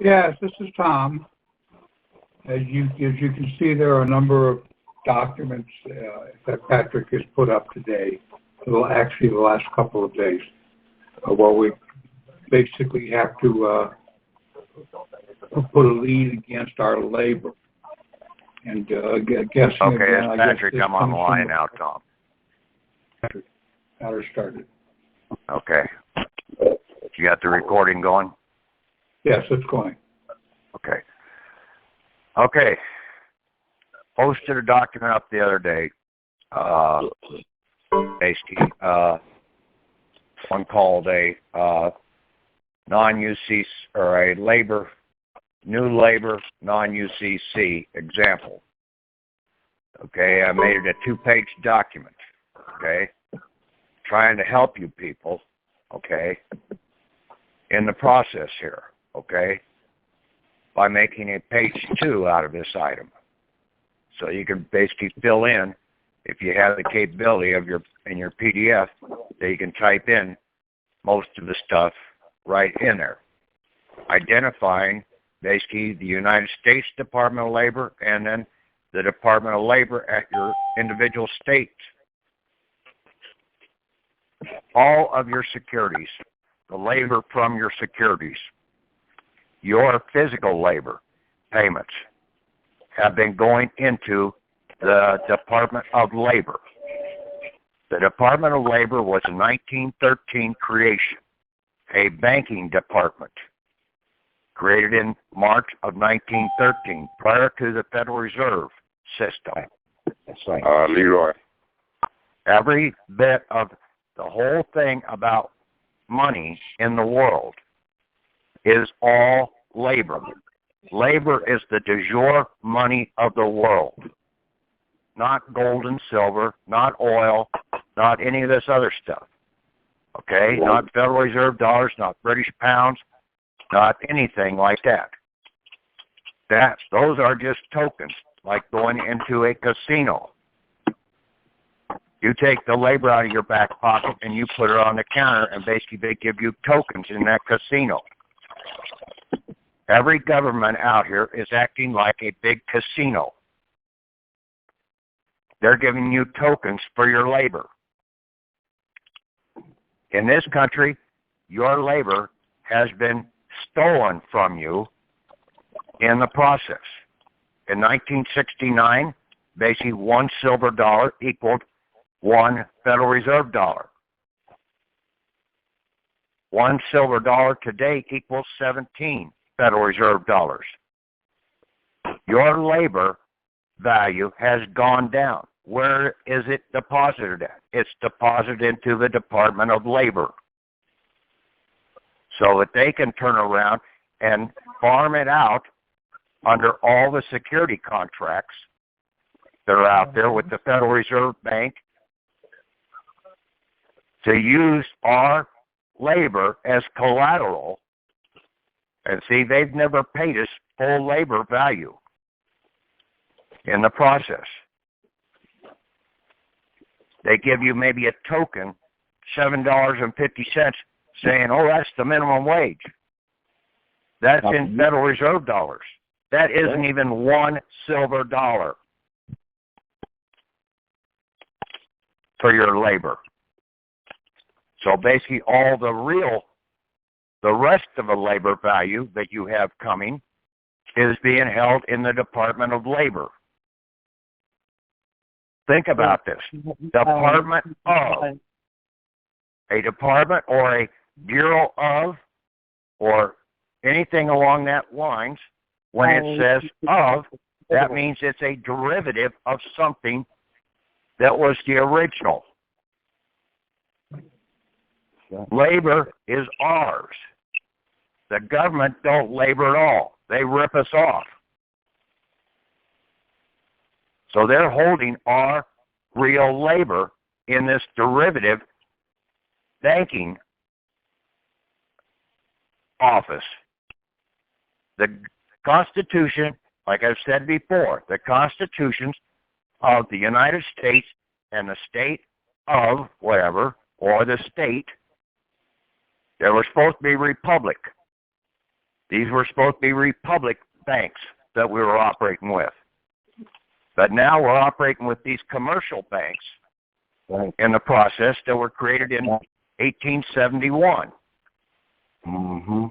Yes, this is Tom. As you can see, there are a number of documents that Patrick has put up today. Well, actually, the last couple of days, where we basically have to put a lien against our labor. And guessing Okay, again, it's I Patrick. guess I'm on the line now, Tom. Patrick, matter started. Okay. You got the recording going? Yes, it's going. Okay. Okay. Posted a document up the other day. Basically, one called a non-UCC or a new labor non-UCC example. Okay, I made it a 2-page document. Okay, trying to help you people. Okay, in the process here. Okay, by making a page 2 out of this item, so you can basically fill in, if you have the capability of in your PDF, that you can type in most of the stuff right in there, identifying basically the United States Department of Labor and then the Department of Labor at your individual state. All of your securities, the labor from your securities, your physical labor payments have been going into the Department of Labor. The Department of Labor was a 1913 creation, a banking department created in March of 1913, prior to the Federal Reserve System. Leroy. Every bit of the whole thing about money in the world is all labor. Labor is the de jure money of the world. Not gold and silver, not oil, not any of this other stuff. Okay? Not Federal Reserve dollars, not British pounds, not anything like that. Those are just tokens, like going into a casino. You take the labor out of your back pocket and you put it on the counter, and basically they give you tokens in that casino. Every government out here is acting like a big casino. They're giving you tokens for your labor. In this country, your labor has been stolen from you in the process. In 1969, basically $1 silver dollar equaled $1 Federal Reserve dollar. $1 silver dollar today equals 17 Federal Reserve dollars. Your labor value has gone down. Where is it deposited at? It's deposited into the Department of Labor, so that they can turn around and farm it out under all the security contracts that are out there with the Federal Reserve Bank to use our labor as collateral. And see, they've never paid us full labor value in the process. They give you maybe a token, $7.50, saying, oh, that's the minimum wage. That's in Federal Reserve dollars. That isn't even $1 silver dollar for your labor. So basically all the rest of the labor value that you have coming is being held in the Department of Labor. Think about this. Department of. A department or a bureau of, or anything along that lines, when it says of, that means it's a derivative of something that was the original. Labor is ours. The government don't labor at all. They rip us off. So they're holding our real labor in this derivative banking office. The Constitution, like I've said before, the Constitutions of the United States and the state of whatever, or the state, they were supposed to be republic. These were supposed to be republic banks that we were operating with. But now we're operating with these commercial banks in the process that were created in 1871. Mm-hmm.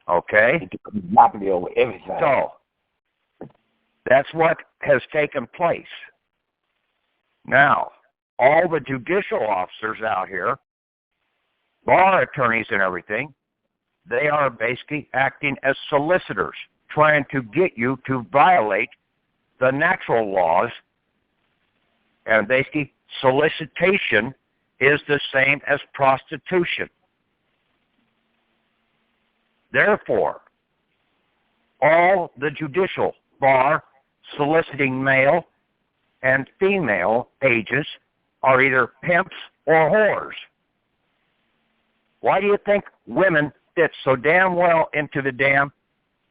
Okay? Monopoly over everything. So, that's what has taken place. Now, all the judicial officers out here, bar attorneys and everything, they are basically acting as solicitors, trying to get you to violate the natural laws. And basically, solicitation is the same as prostitution. Therefore, all the judicial bar soliciting male and female agents are either pimps or whores. Why do you think women fit so damn well into the damn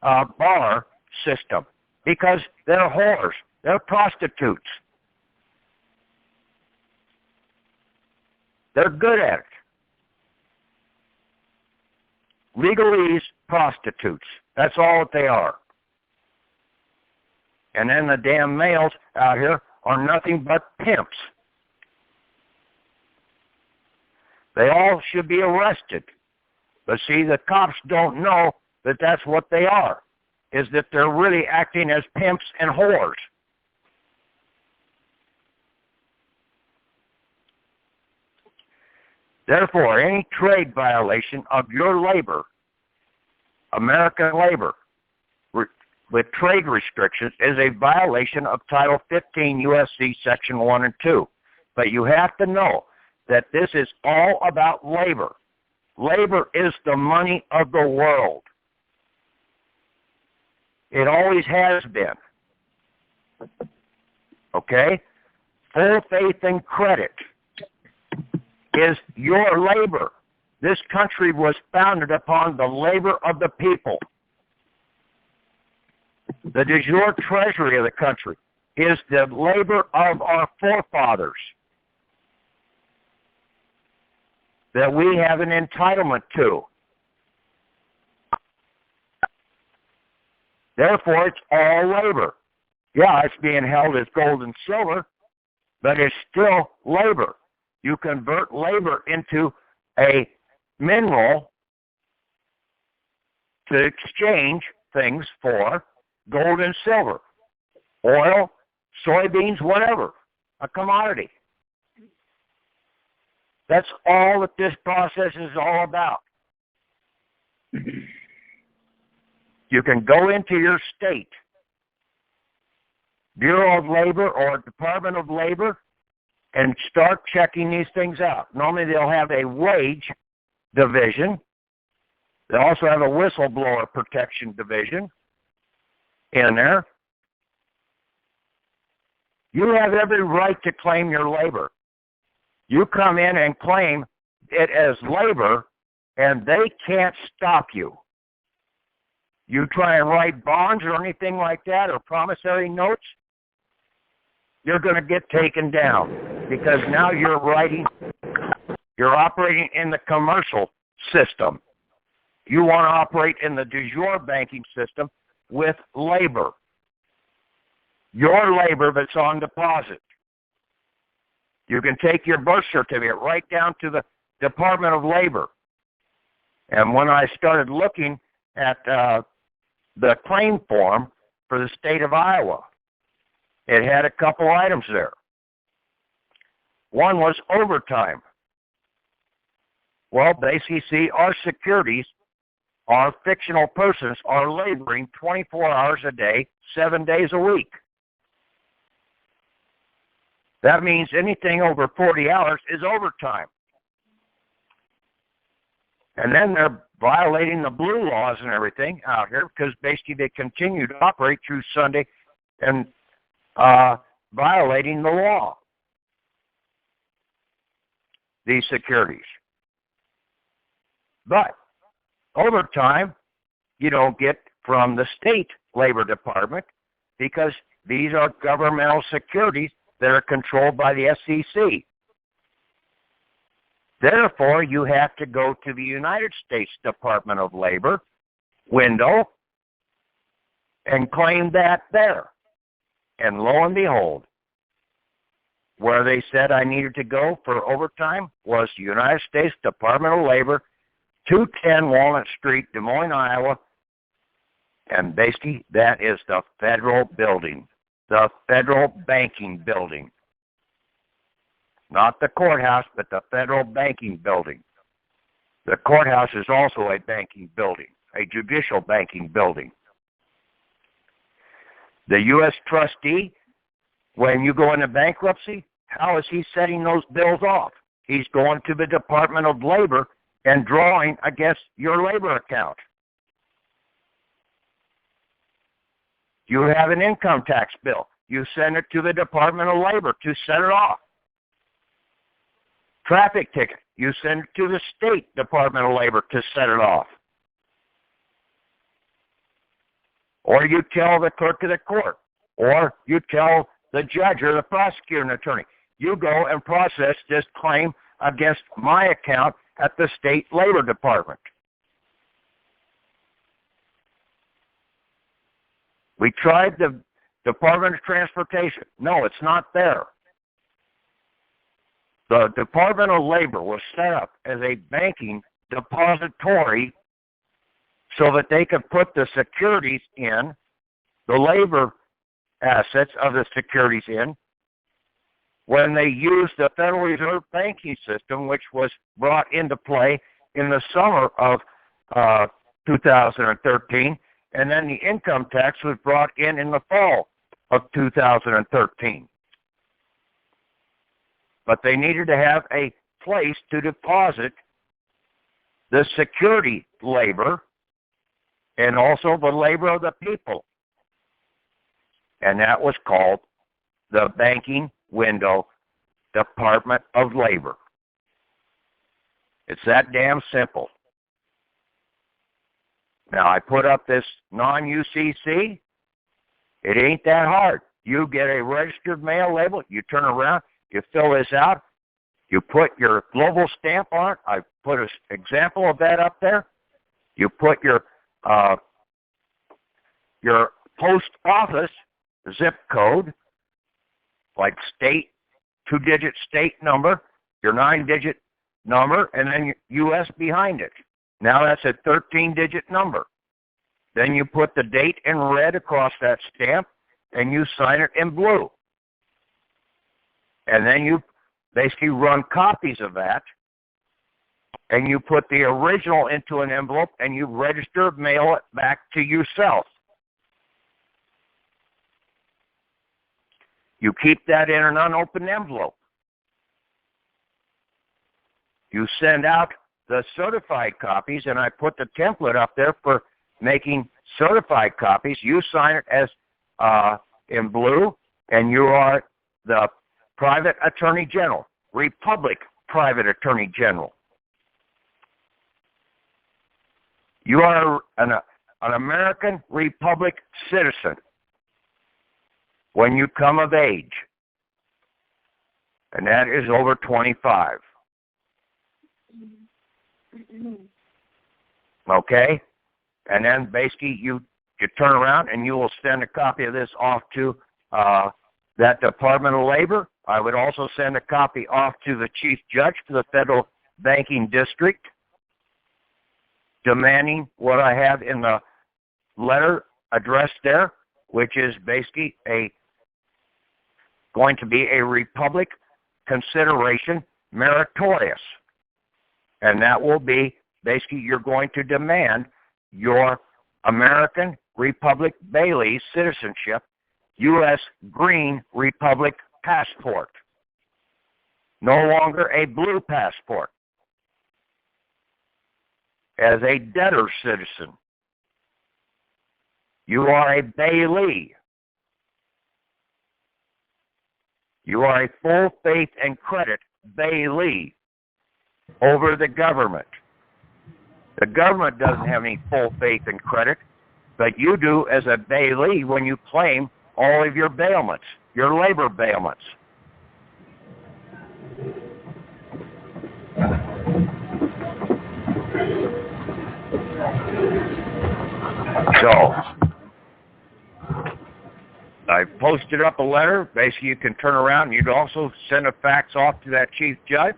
bar system? Because they're whores. They're prostitutes. They're good at it. Legalese prostitutes. That's all that they are. And then the damn males out here are nothing but pimps. They all should be arrested. But see, the cops don't know that that's what they are, is that they're really acting as pimps and whores. Therefore, any trade violation of your labor, American labor, with trade restrictions is a violation of Title 15 U.S.C. Section 1 and 2. But you have to know that this is all about labor. Labor is the money of the world. It always has been. Okay? Full faith and credit is your labor. This country was founded upon the labor of the people. The de jure treasury of the country is the labor of our forefathers that we have an entitlement to. Therefore, it's all labor. Yeah, it's being held as gold and silver, but it's still labor. You convert labor into a mineral to exchange things for gold and silver, oil, soybeans, whatever, a commodity. That's all that this process is all about. You can go into your state Bureau of Labor or Department of Labor and start checking these things out. Normally they'll have a wage division. They also have a whistleblower protection division in there. You have every right to claim your labor. You come in and claim it as labor, and they can't stop you. You try and write bonds or anything like that, or promissory notes, you're going to get taken down, because now you're operating in the commercial system. You want to operate in the de jure banking system with labor. Your labor that's on deposit. You can take your birth certificate right down to the Department of Labor. And when I started looking at the claim form for the state of Iowa, it had a couple items there. One was overtime. Well, basically, see, our securities, our fictional persons are laboring 24 hours a day, 7 days a week. That means anything over 40 hours is overtime. And then they're violating the blue laws and everything out here, because basically they continue to operate through Sunday and violating the law, these securities. But overtime, you don't get from the state labor department, because these are governmental securities that are controlled by the SEC. Therefore, you have to go to the United States Department of Labor window and claimed that there. And lo and behold, where they said I needed to go for overtime was the United States Department of Labor, 210 Walnut Street, Des Moines, Iowa. And basically, that is the federal building, the federal banking building. Not the courthouse, but the federal banking building. The courthouse is also a banking building, a judicial banking building. The U.S. trustee, when you go into bankruptcy, how is he setting those bills off? He's going to the Department of Labor and drawing against your labor account. You have an income tax bill. You send it to the Department of Labor to set it off. Traffic ticket. You send it to the State Department of Labor to set it off. Or you tell the clerk of the court. Or you tell the judge or the prosecuting attorney, you go and process this claim against my account at the State Labor Department. We tried the Department of Transportation. No, it's not there. The Department of Labor was set up as a banking depository so that they could put the securities in, the labor assets of the securities in, when they used the Federal Reserve banking system, which was brought into play in the summer of 2013, and then the income tax was brought in the fall of 2013. But they needed to have a place to deposit the security labor and also the labor of the people. And that was called the Banking Window Department of Labor. It's that damn simple. Now, I put up this non-UCC. It ain't that hard. You get a registered mail label, you turn around, you fill this out, you put your global stamp on it. I put an example of that up there. You put your post office zip code, like state, 2-digit state number, your 9-digit number, and then your U.S. behind it. Now that's a 13-digit number. Then you put the date in red across that stamp, and you sign it in blue. And then you basically run copies of that, and you put the original into an envelope, and you register, mail it back to yourself. You keep that in an unopened envelope. You send out the certified copies, and I put the template up there for making certified copies. You sign it as in blue, and you are the Private Attorney General, Republic Private Attorney General. You are an American Republic citizen when you come of age, and that is over 25. Okay? And then basically you turn around and you will send a copy of this off to that Department of Labor. I would also send a copy off to the Chief Judge for the Federal Banking District, demanding what I have in the letter addressed there, which is basically going to be a Republic consideration meritorious. And that will be basically you're going to demand your American Republic Bailey citizenship, U.S. Green Republic passport. No longer a blue passport. As a debtor citizen, you are a Bailey. You are a full faith and credit Bailey over the government. The government doesn't have any full faith and credit, but you do as a Bailey when you claim all of your bailments, your labor bailments. So, I posted up a letter. Basically, you can turn around and you'd also send a fax off to that chief judge.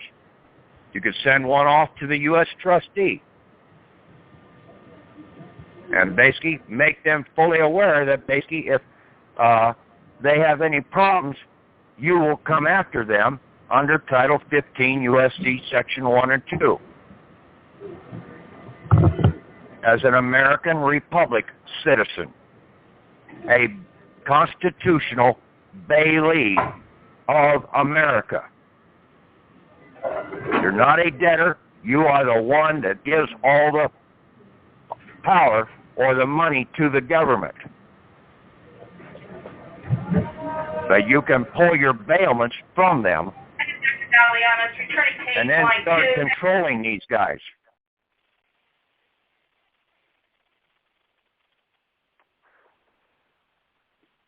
You could send one off to the U.S. trustee. And basically make them fully aware that basically if they have any problems, you will come after them under Title 15 U.S.C. Section 1 and 2. As an American Republic citizen, a constitutional bailee of America. You're not a debtor. You are the one that gives all the power or the money to the government. But you can pull your bailments from them and then start controlling these guys.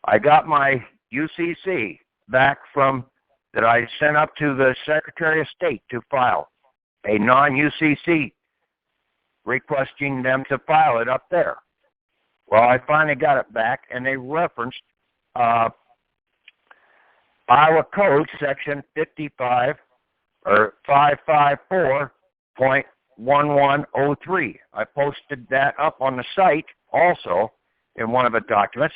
I got my UCC back from that I sent up to the Secretary of State to file a non-UCC, requesting them to file it up there. Well, I finally got it back, and they referenced Iowa Code Section 55 or 554.1103. I posted that up on the site also in one of the documents,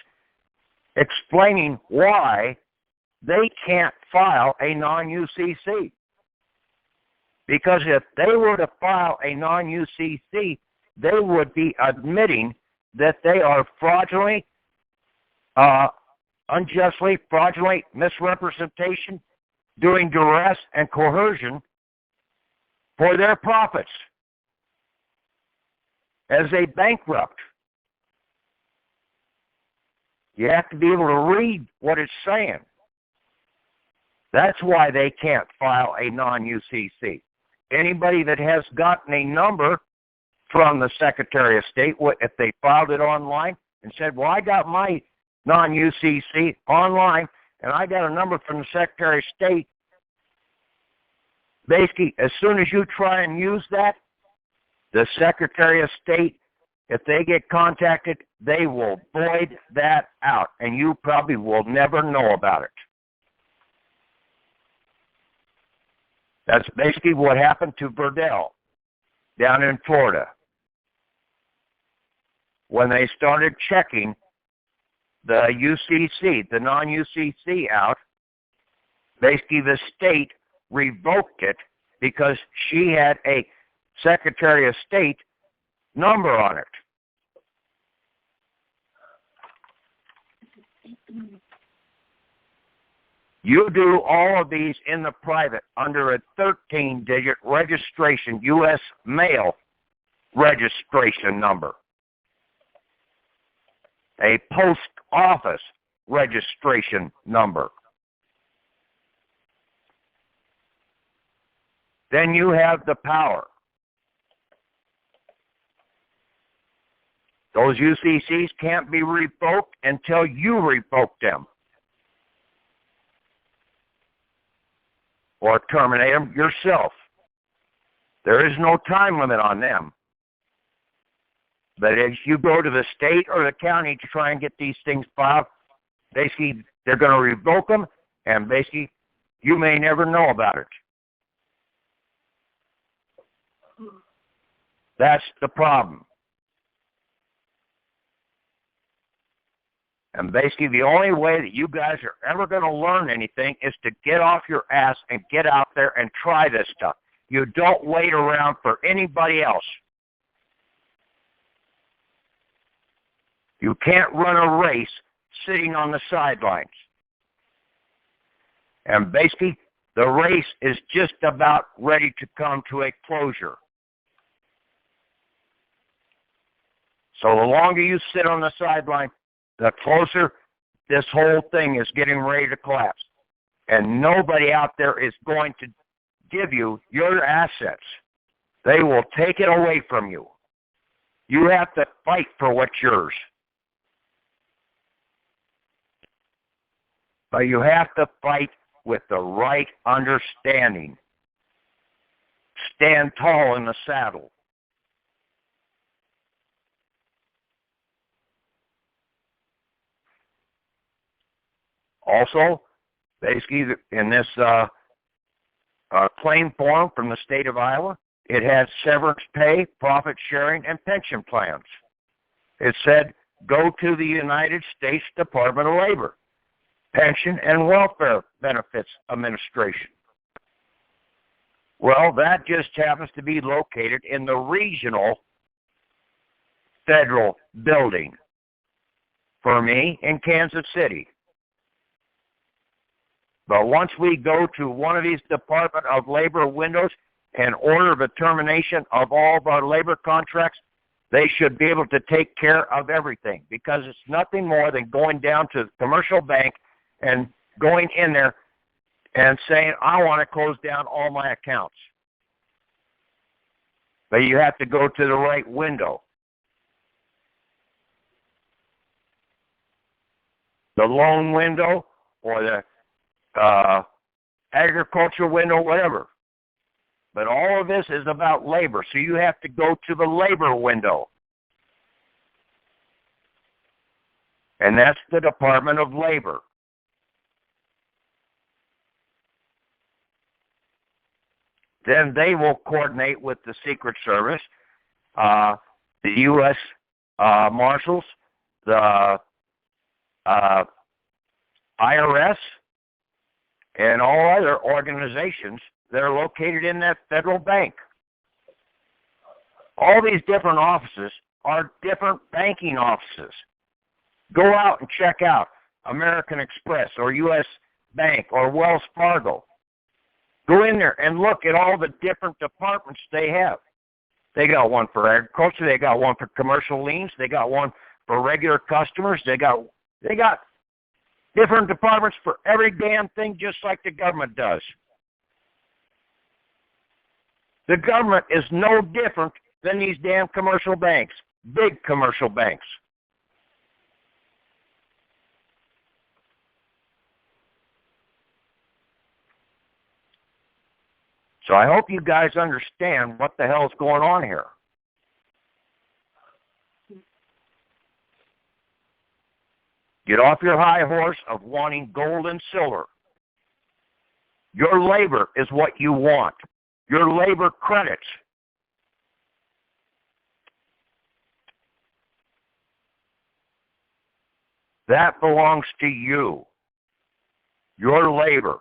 explaining why they can't file a non-UCC. Because if they were to file a non-UCC, they would be admitting that they are fraudulently, unjustly, fraudulent misrepresentation, doing duress and coercion for their profits as a bankrupt. You have to be able to read what it's saying. That's why they can't file a non-UCC. Anybody that has gotten a number from the Secretary of State, if they filed it online and said, well, I got my non-UCC online and I got a number from the Secretary of State, basically, as soon as you try and use that, the Secretary of State, if they get contacted, they will void that out, and you probably will never know about it. That's basically what happened to Verdell down in Florida. When they started checking the UCC, the non-UCC out, basically the state revoked it because she had a Secretary of State number on it. You do all of these in the private under a 13-digit registration, U.S. mail registration number, a post office registration number. Then you have the power. Those UCCs can't be revoked until you revoke them or terminate them yourself. There is no time limit on them. But if you go to the state or the county to try and get these things filed, basically they're going to revoke them, and basically you may never know about it. That's the problem. And basically the only way that you guys are ever going to learn anything is to get off your ass and get out there and try this stuff. You don't wait around for anybody else. You can't run a race sitting on the sidelines. And basically, the race is just about ready to come to a closure. So the longer you sit on the sideline, the closer this whole thing is getting ready to collapse. And nobody out there is going to give you your assets. They will take it away from you. You have to fight for what's yours. But you have to fight with the right understanding. Stand tall in the saddle. Also, basically, in this claim form from the state of Iowa, it had severance pay, profit sharing, and pension plans. It said, go to the United States Department of Labor, Pension and Welfare Benefits Administration. Well, that just happens to be located in the regional federal building for me in Kansas City. But once we go to one of these Department of Labor windows and order the termination of all of our labor contracts, they should be able to take care of everything, because it's nothing more than going down to the commercial bank and going in there and saying, I want to close down all my accounts. But you have to go to the right window. The loan window or the agriculture window, whatever. But all of this is about labor, so you have to go to the labor window. And that's the Department of Labor. Then they will coordinate with the Secret Service, the U.S. Marshals, the IRS, and all other organizations that are located in that federal bank. All these different offices are different banking offices. Go out and check out American Express or U.S. Bank or Wells Fargo. Go in there and look at all the different departments they have. They got one for agriculture. They got one for commercial liens. They got one for regular customers. They got different departments for every damn thing, just like the government does. The government is no different than these damn commercial banks, big commercial banks. So I hope you guys understand what the hell is going on here. Get off your high horse of wanting gold and silver. Your labor is what you want. Your labor credits. That belongs to you. Your labor.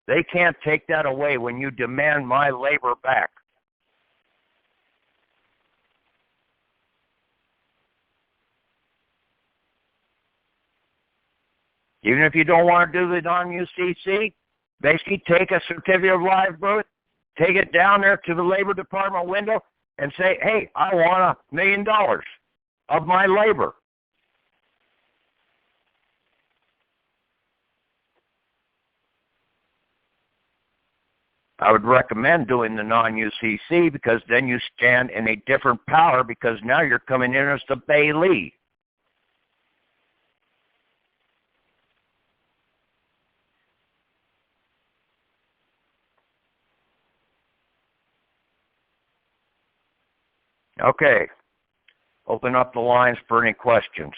They can't take that away when you demand my labor back. Even if you don't want to do the non-UCC, basically take a certificate of live birth, take it down there to the Labor Department window and say, hey, I want $1 million of my labor. I would recommend doing the non-UCC, because then you stand in a different power, because now you're coming in as the Bailey. Okay. Open up the lines for any questions.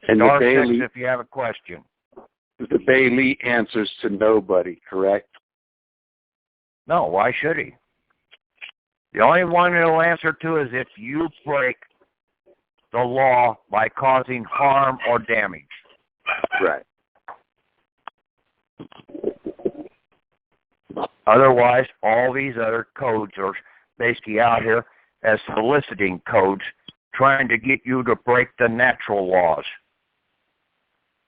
And the Star Bailey, six if you have a question. the Bailey answers to nobody, correct? No, why should he? The only one he'll answer to is if you break the law by causing harm or damage. Right. Otherwise, all these other codes are basically out here as soliciting codes, trying to get you to break the natural laws.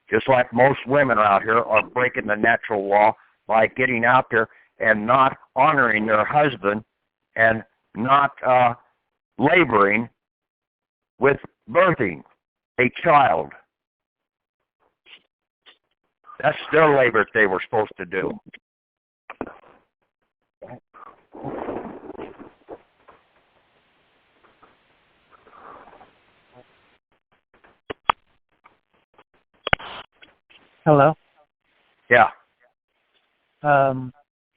Just like most women out here are breaking the natural law by getting out there and not honoring their husband and not laboring with birthing a child. That's their labor they were supposed to do. Hello. Yeah.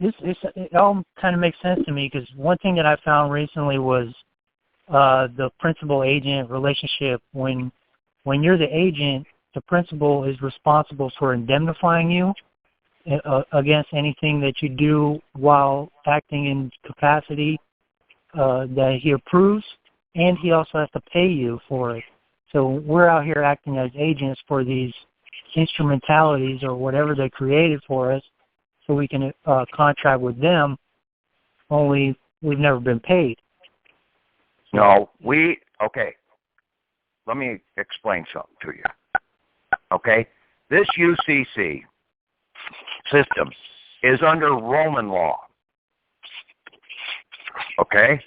it all kind of makes sense to me, because one thing that I found recently was the principal-agent relationship. When you're the agent, the principal is responsible for indemnifying you against anything that you do while acting in capacity that he approves, and he also has to pay you for it. So we're out here acting as agents for these instrumentalities or whatever they created for us, so we can contract with them, only we've never been paid. No, okay. Let me explain something to you. Okay? This UCC system is under Roman law. Okay?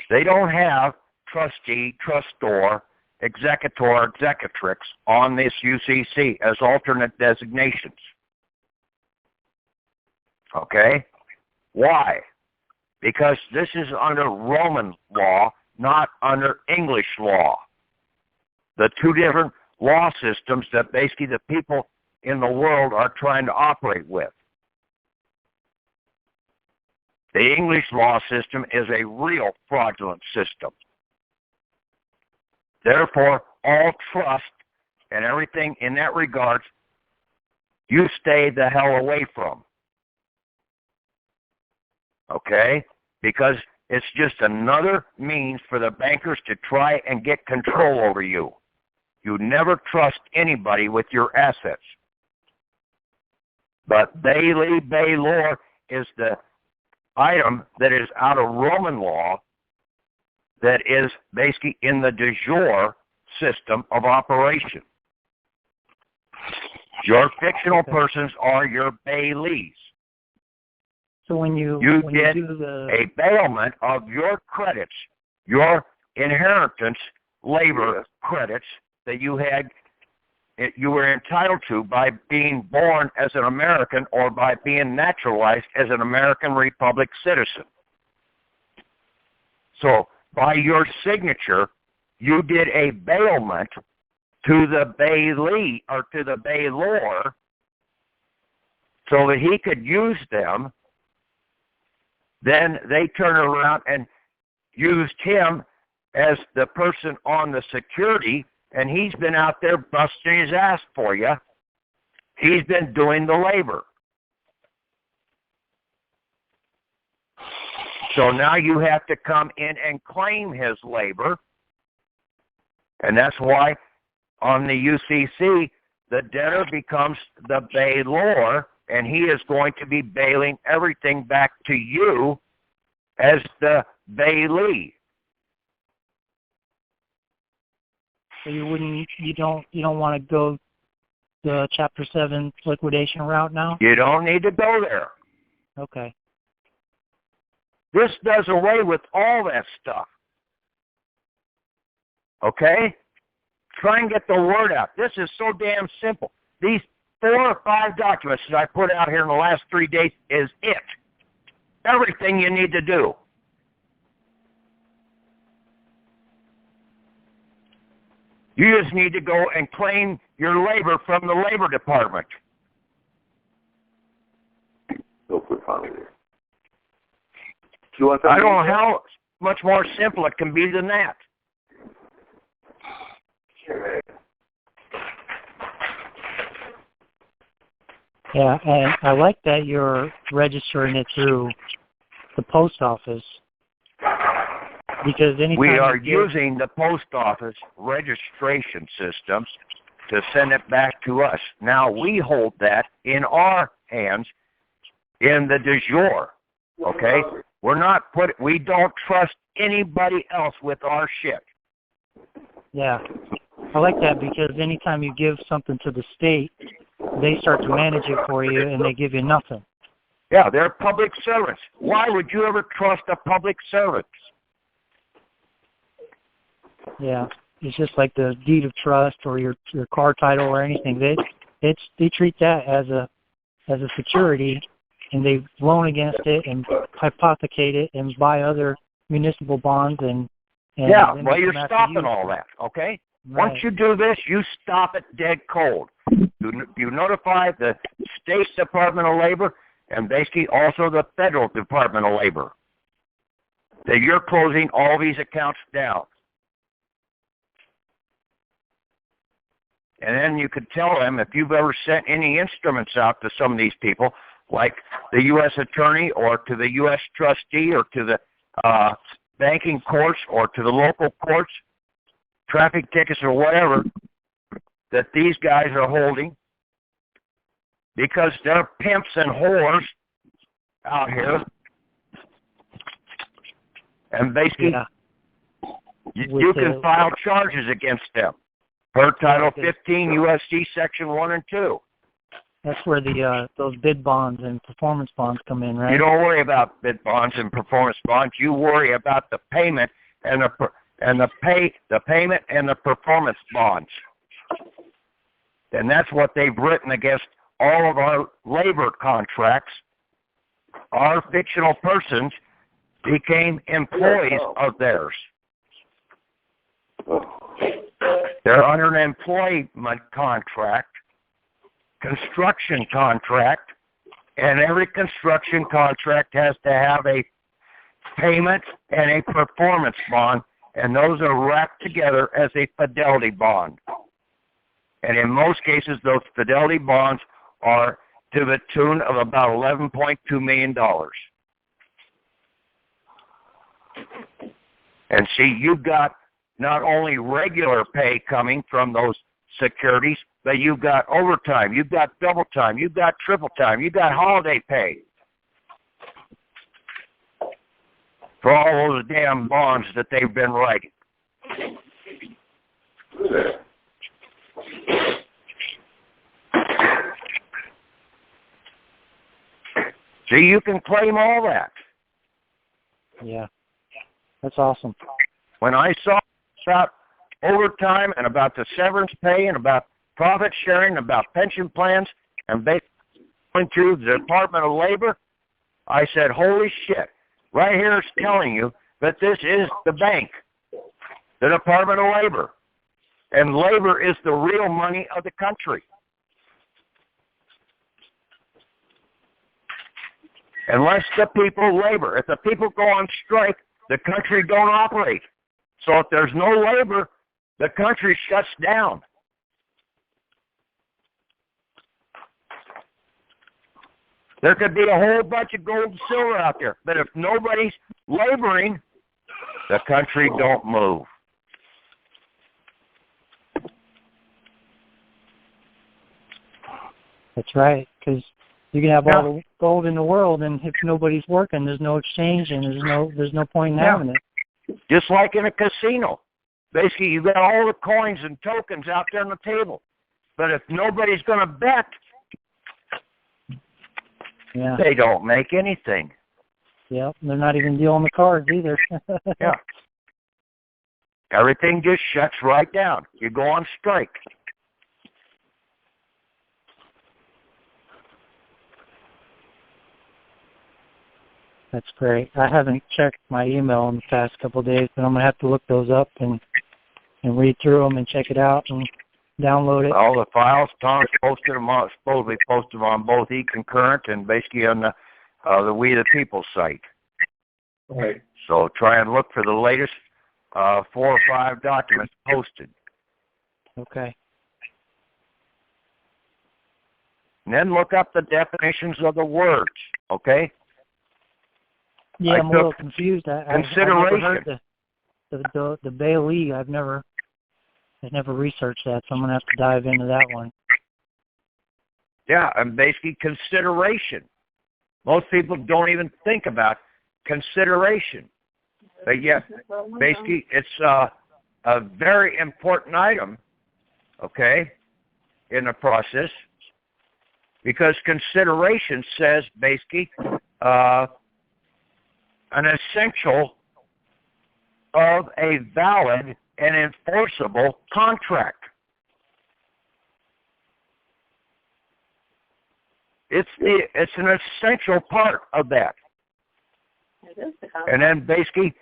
They don't have trustee, trustor, executor, executrix on this UCC as alternate designations. Okay? Why? Because this is under Roman law, not under English law. The two different law systems that basically the people in the world are trying to operate with. The English law system is a real fraudulent system. Therefore, all trust and everything in that regard, you stay the hell away from. Okay? Because it's just another means for the bankers to try and get control over you. You never trust anybody with your assets. But Bailey-Baylor is the item that is out of Roman law that is basically in the de jure system of operation. Your fictional persons are your bailees. So when you get do the a bailment of your credits, your inheritance labor credits that you were entitled to by being born as an American or by being naturalized as an American Republic citizen. So by your signature, you did a bailment to the bailee or to the bailor so that he could use them. Then they turn around and used him as the person on the security, and he's been out there busting his ass for you. He's been doing the labor. So now you have to come in and claim his labor, and that's why on the UCC, the debtor becomes the bailor, and he is going to be bailing everything back to you as the bailee. So you don't want to go the Chapter 7 liquidation route now? You don't need to go there. Okay. This does away with all that stuff. Okay? Try and get the word out. This is so damn simple. These 4 or 5 documents that I put out here in the last 3 days is it. Everything you need to do. You just need to go and claim your labor from the Labor Department. I don't know how much more simple it can be than that. Yeah, and I like that you're registering it through the post office, because anytime we are using the post office registration systems to send it back to us. Now we hold that in our hands in the de jure. Okay? We don't trust anybody else with our shit. Yeah, I like that, because anytime you give something to the state, they start to manage it for you, and they give you nothing. Yeah, they're public servants. Why would you ever trust a public servant? Yeah, it's just like the deed of trust or your car title or anything. They treat that as a security, and they loan against it and hypothecate it and buy other municipal bonds and yeah, well, you're stopping all that, okay? Right. Once you do this, you stop it dead cold. You notify the State Department of Labor, and basically also the Federal Department of Labor, that you're closing all these accounts down. And then you could tell them, if you've ever sent any instruments out to some of these people, like the U.S. attorney or to the U.S. trustee or to the banking courts or to the local courts, traffic tickets or whatever, that these guys are holding, because they're pimps and whores out here. And basically, you can file charges against them per Title 15 U.S.C. Section 1 and 2. That's where the those bid bonds and performance bonds come in, right? You don't worry about bid bonds and performance bonds. You worry about the payment and the payment and the performance bonds. And that's what they've written against all of our labor contracts. Our fictional persons became employees of theirs. They're under an employment contract, construction contract, and every construction contract has to have a payment and a performance bond, and those are wrapped together as a fidelity bond. And in most cases, those fidelity bonds are to the tune of about $11.2 million. And see, you've got not only regular pay coming from those securities, but you've got overtime, you've got double time, you've got triple time, you've got holiday pay for all those damn bonds that they've been writing. See, you can claim all that. Yeah, that's awesome. When I saw about overtime and about the severance pay and about profit sharing, about pension plans, and basically going through the Department of Labor, I said, holy shit, right here it's telling you that this is the bank, the Department of Labor. And labor is the real money of the country. Unless the people labor. If the people go on strike, the country don't operate. So if there's no labor, the country shuts down. There could be a whole bunch of gold and silver out there, but if nobody's laboring, the country don't move. That's right, because you can have all the gold in the world, and if nobody's working, there's no exchange, and there's no point in having it. Just like in a casino. Basically, you've got all the coins and tokens out there on the table. But if nobody's going to bet, they don't make anything. Yeah, they're not even dealing the cards either. Yeah. Everything just shuts right down. You go on strike. That's great. I haven't checked my email in the past couple of days, but I'm going to have to look those up and read through them and check it out and download it. All the files, Tom's posted them on, supposedly posted them on both eConcurrent and basically on the We the People site. Right. So try and look for the latest 4 or 5 documents posted. Okay. And then look up the definitions of the words, okay? Yeah, I'm a little confused. I've Consideration. never heard the Bailey. I've never researched that, so I'm going to have to dive into that one. Yeah, and basically consideration. Most people don't even think about consideration. But yeah, basically it's a very important item, okay, in the process, because consideration says basically an essential of a valid and enforceable contract. It's an essential part of that. And then basically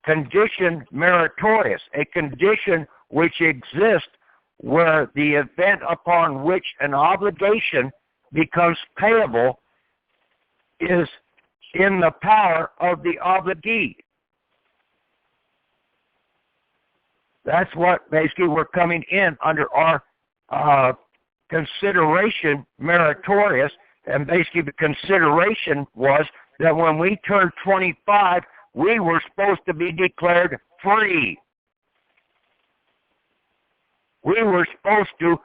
condition meritorious, a condition which exists where the event upon which an obligation becomes payable is in the power of the obligee. That's what basically we're coming in under our consideration meritorious, and basically the consideration was that when we turned 25, we were supposed to be declared free. We were supposed to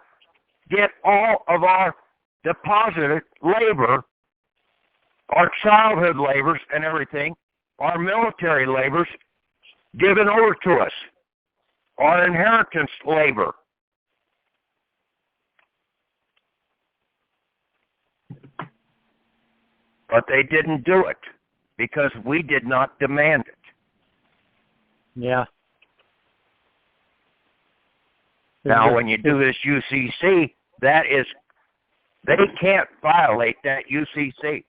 get all of our deposited labor, our childhood labors and everything, our military labors, given over to us, our inheritance labor. But they didn't do it because we did not demand it. Yeah. Now, when you do this UCC, they can't violate that UCC.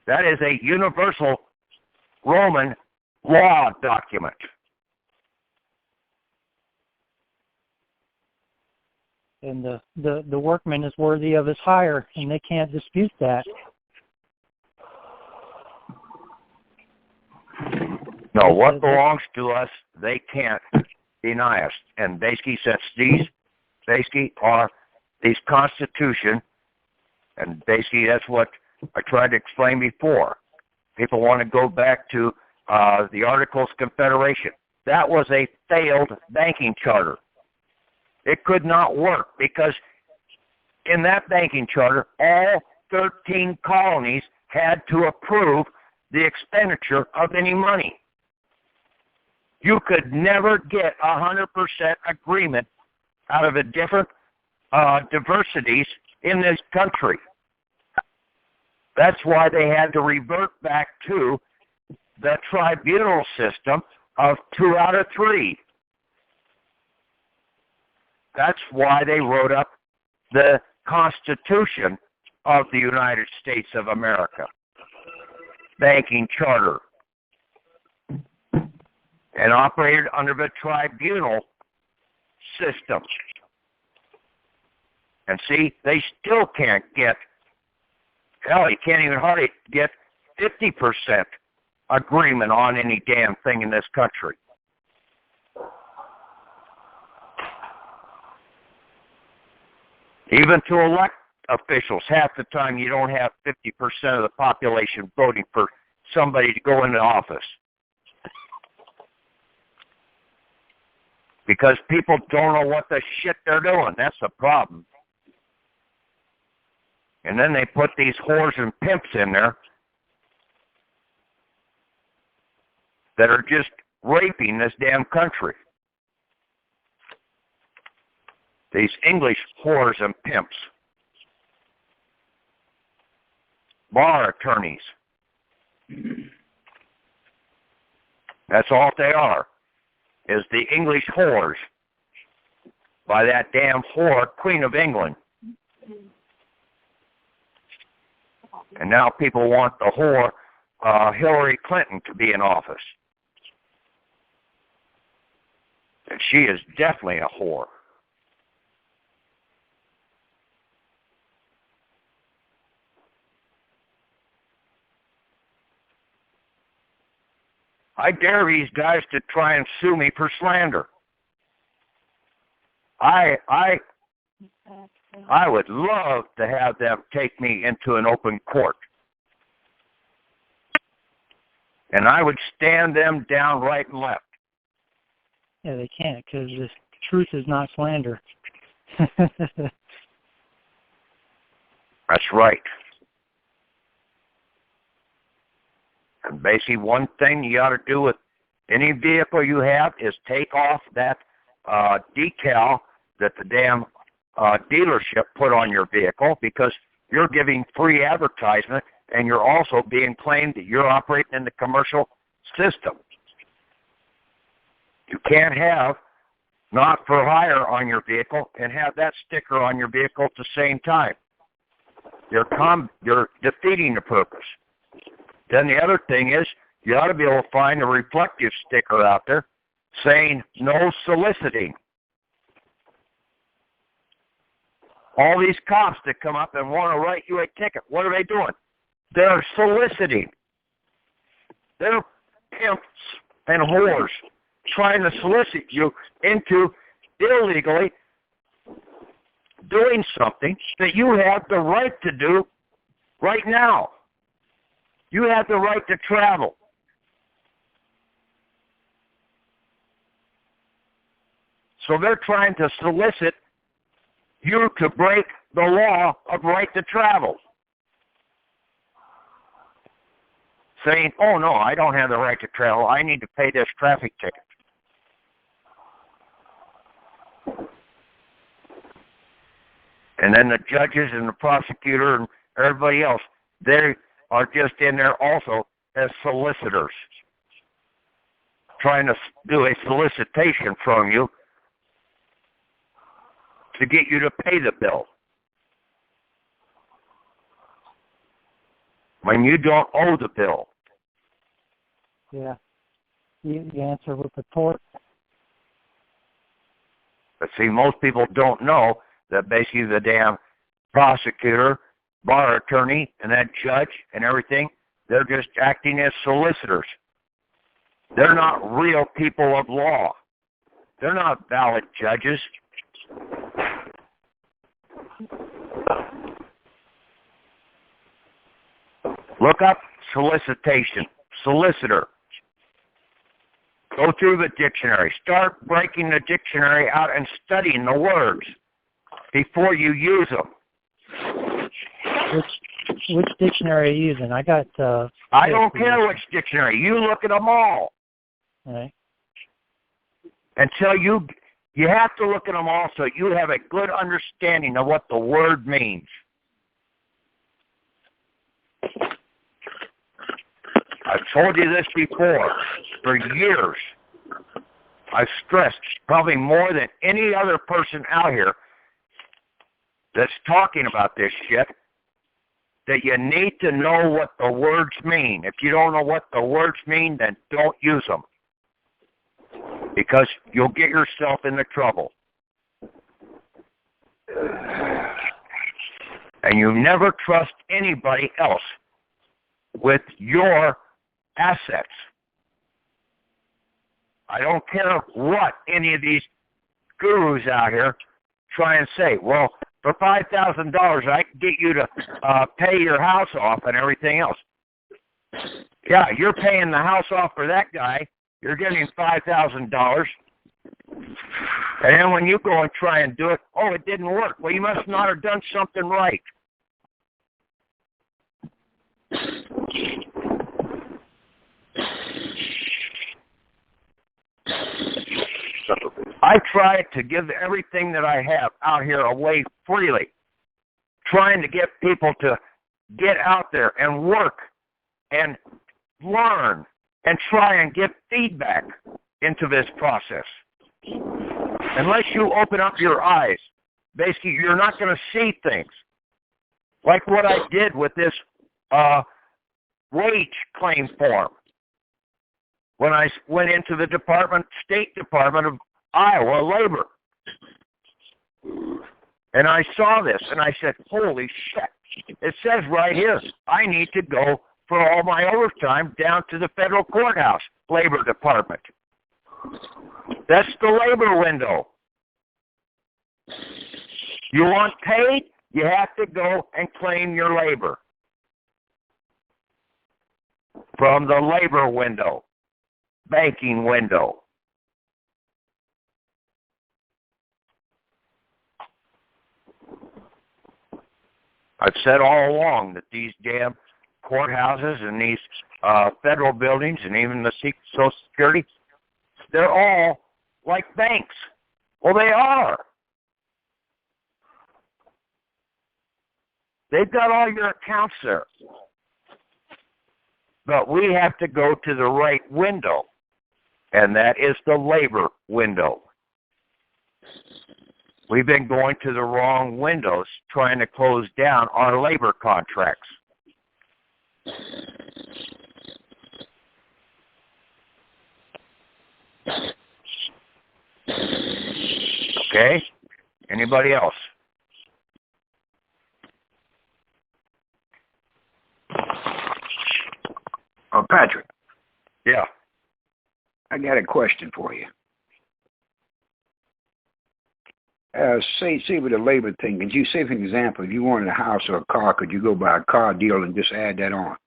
That is a universal Roman law document. And the workman is worthy of his hire, and they can't dispute that. No, what belongs to us, they can't deny us. And basically, since these basically are these Constitution, and basically that's what I tried to explain before. People want to go back to the Articles of Confederation. That was a failed banking charter. It could not work because in that banking charter, all 13 colonies had to approve the expenditure of any money. You could never get 100% agreement out of the different diversities in this country. That's why they had to revert back to the tribunal system of 2 out of 3. That's why they wrote up the Constitution of the United States of America, banking charter, and operated under the tribunal system. And see, they still can't get, hell, you can't even hardly get 50% agreement on any damn thing in this country. Even to elect officials, half the time you don't have 50% of the population voting for somebody to go into office. Because people don't know what the shit they're doing. That's the problem. And then they put these whores and pimps in there that are just raping this damn country. These English whores and pimps. Bar attorneys. That's all they are, is the English whores by that damn whore, Queen of England. And now people want the whore Hillary Clinton to be in office. And she is definitely a whore. I dare these guys to try and sue me for slander. I would love to have them take me into an open court. And I would stand them down right and left. Yeah, they can't, because the truth is not slander. That's right. And basically one thing you ought to do with any vehicle you have is take off that decal that the damn dealership put on your vehicle, because you're giving free advertisement and you're also being claimed that you're operating in the commercial system. You can't have not for hire on your vehicle and have that sticker on your vehicle at the same time. You're defeating the purpose. Then the other thing is, you ought to be able to find a reflective sticker out there saying no soliciting. All these cops that come up and want to write you a ticket, what are they doing? They're soliciting. They're pimps and whores trying to solicit you into illegally doing something that you have the right to do right now. You have the right to travel. So they're trying to solicit you to break the law of right to travel. Saying, oh no, I don't have the right to travel. I need to pay this traffic ticket. And then the judges and the prosecutor and everybody else, they are just in there also as solicitors, trying to do a solicitation from you to get you to pay the bill. When you don't owe the bill. Yeah. You answer with the tort. But see, most people don't know that basically the damn prosecutor, bar attorney, and that judge and everything, they're just acting as solicitors. They're not real people of law. They're not valid judges. Look up solicitation, solicitor. Go through the dictionary. Start breaking the dictionary out and studying the words before you use them. Which dictionary are you using? I got. I don't care which dictionary. You look at them all. Right. Until you have to look at them all so you have a good understanding of what the word means. I've told you this before. For years, I've stressed probably more than any other person out here that's talking about this shit, that you need to know what the words mean. If you don't know what the words mean, then don't use them. Because you'll get yourself into trouble. And you never trust anybody else with your assets. I don't care what any of these gurus out here try and say. Well, for $5,000, I can get you to pay your house off and everything else. Yeah, you're paying the house off for that guy. You're getting $5,000. And then when you go and try and do it, oh, it didn't work. Well, you must not have done something right. I try to give everything that I have out here away freely, trying to get people to get out there and work and learn and try and get feedback into this process. Unless you open up your eyes, basically you're not going to see things. Like what I did with this wage claim form. When I went into the State Department of Iowa Labor. And I saw this, and I said, holy shit. It says right here, I need to go for all my overtime down to the federal courthouse, Labor Department. That's the labor window. You want paid? You have to go and claim your labor from the labor window, banking window. I've said all along that these damn courthouses and these federal buildings and even the Social Security, they're all like banks. Well, they are. They've got all your accounts there. But we have to go to the right window, and that is the labor window. We've been going to the wrong windows trying to close down our labor contracts. Okay? Anybody else? Patrick, Yeah. I got a question for you. Say with the labor thing, could you say, for example, if you wanted a house or a car, could you go by a car deal and just add that on?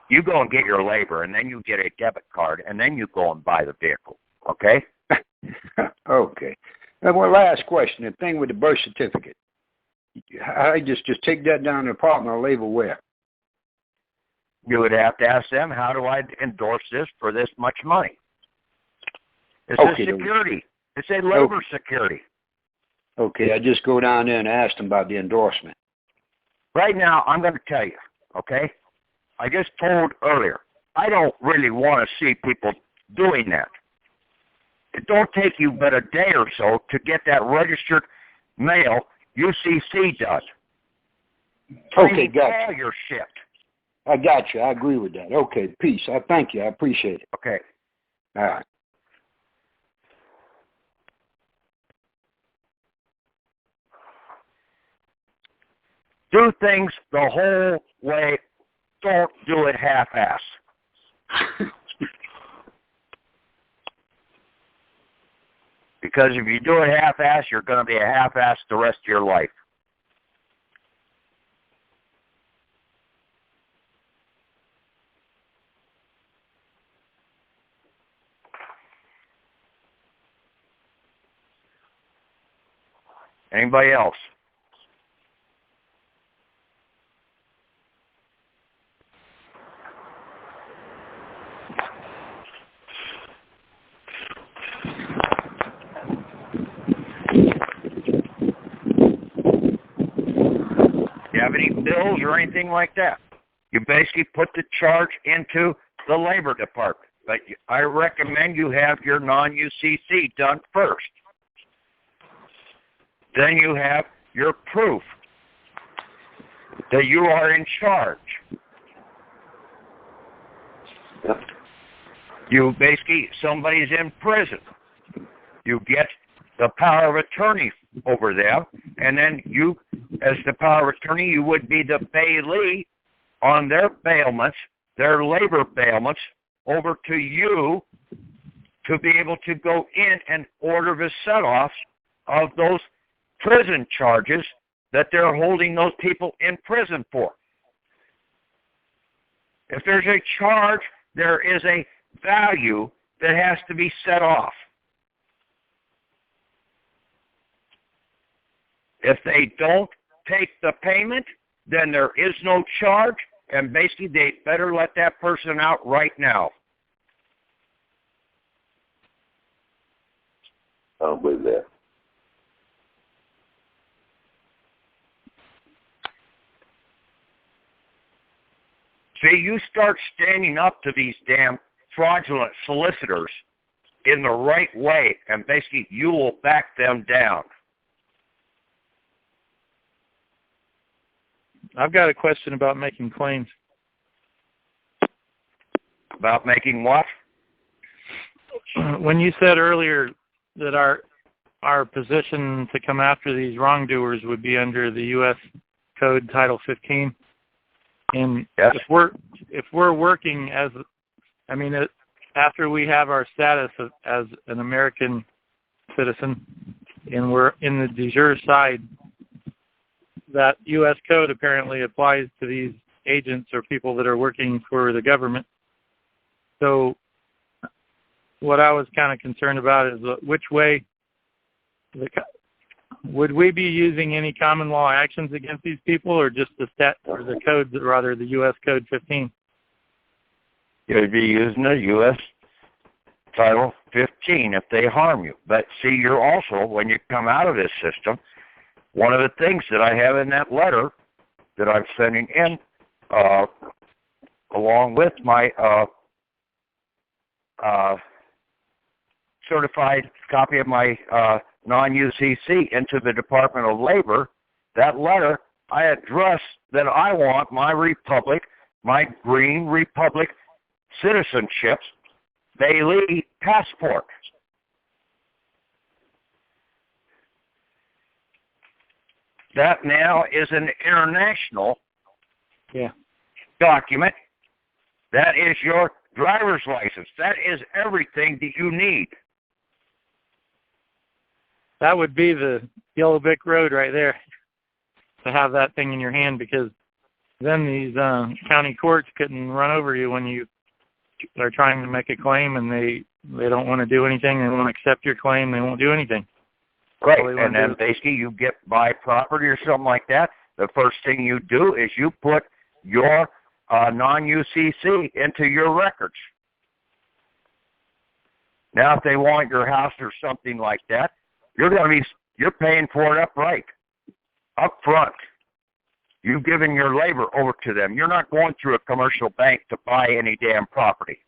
You go and get your labor, and then you get a debit card, and then you go and buy the vehicle. Okay? Okay. Now, one last question. The thing with the birth certificate. I just take that down to the Department of Labor where? You would have to ask them, how do I endorse this for this much money? It's Okay, a security. It's a labor security. Okay, I just go down there and ask them about the endorsement. Right now, I'm going to tell you, okay? I just told earlier, I don't really want to see people doing that. It don't take you but a day or so to get that registered mail UCC does. Okay, got all you. your shit. I got you. I agree with that. Okay, peace. I thank you. I appreciate it. Okay. All right. Do things the whole way. Don't do it half-ass. Because if you do it half-ass, you're going to be a half-ass the rest of your life. Anybody else? You have any bills or anything like that? You basically put the charge into the Labor Department. But I recommend you have your non-UCC done first. Then you have your proof that you are in charge. You basically, somebody's in prison. You get the power of attorney over them, and then you, as the power of attorney, you would be the bailee on their bailments, their labor bailments, over to you to be able to go in and order the set-offs of those prison charges that they're holding those people in prison for. If there's a charge, there is a value that has to be set off. If they don't take the payment, then there is no charge, and basically they better let that person out right now. I don't believe that. See, you start standing up to these damn fraudulent solicitors in the right way, and basically you will back them down. I've got a question about making claims. About making what? When you said earlier that our position to come after these wrongdoers would be under the U.S. Code Title 15, and yes. if we're working as, I mean, after we have our status as an American citizen, and we're in the de jure side, that U.S. code apparently applies to these agents or people that are working for the government. So what I was kind of concerned about is which way, would we be using any common law actions against these people, or just the code, rather the U.S. Code 15? You'd be using the U.S. Title 15 if they harm you. But see, you're also, when you come out of this system, one of the things that I have in that letter that I'm sending in, along with my certified copy of my non-UCC into the Department of Labor, that letter, I address that I want my republic, my green republic citizenships, bailee passport. That now is an international document. That is your driver's license. That is everything that you need. That would be the yellow brick road right there, to have that thing in your hand, because then these county courts couldn't run over you when you are trying to make a claim, and they don't want to do anything. They won't accept your claim. They won't do anything. Right, and then basically you get buy property or something like that. The first thing you do is you put your non-UCC into your records. Now, if they want your house or something like that, you're paying for it up front. You've given your labor over to them. You're not going through a commercial bank to buy any damn property.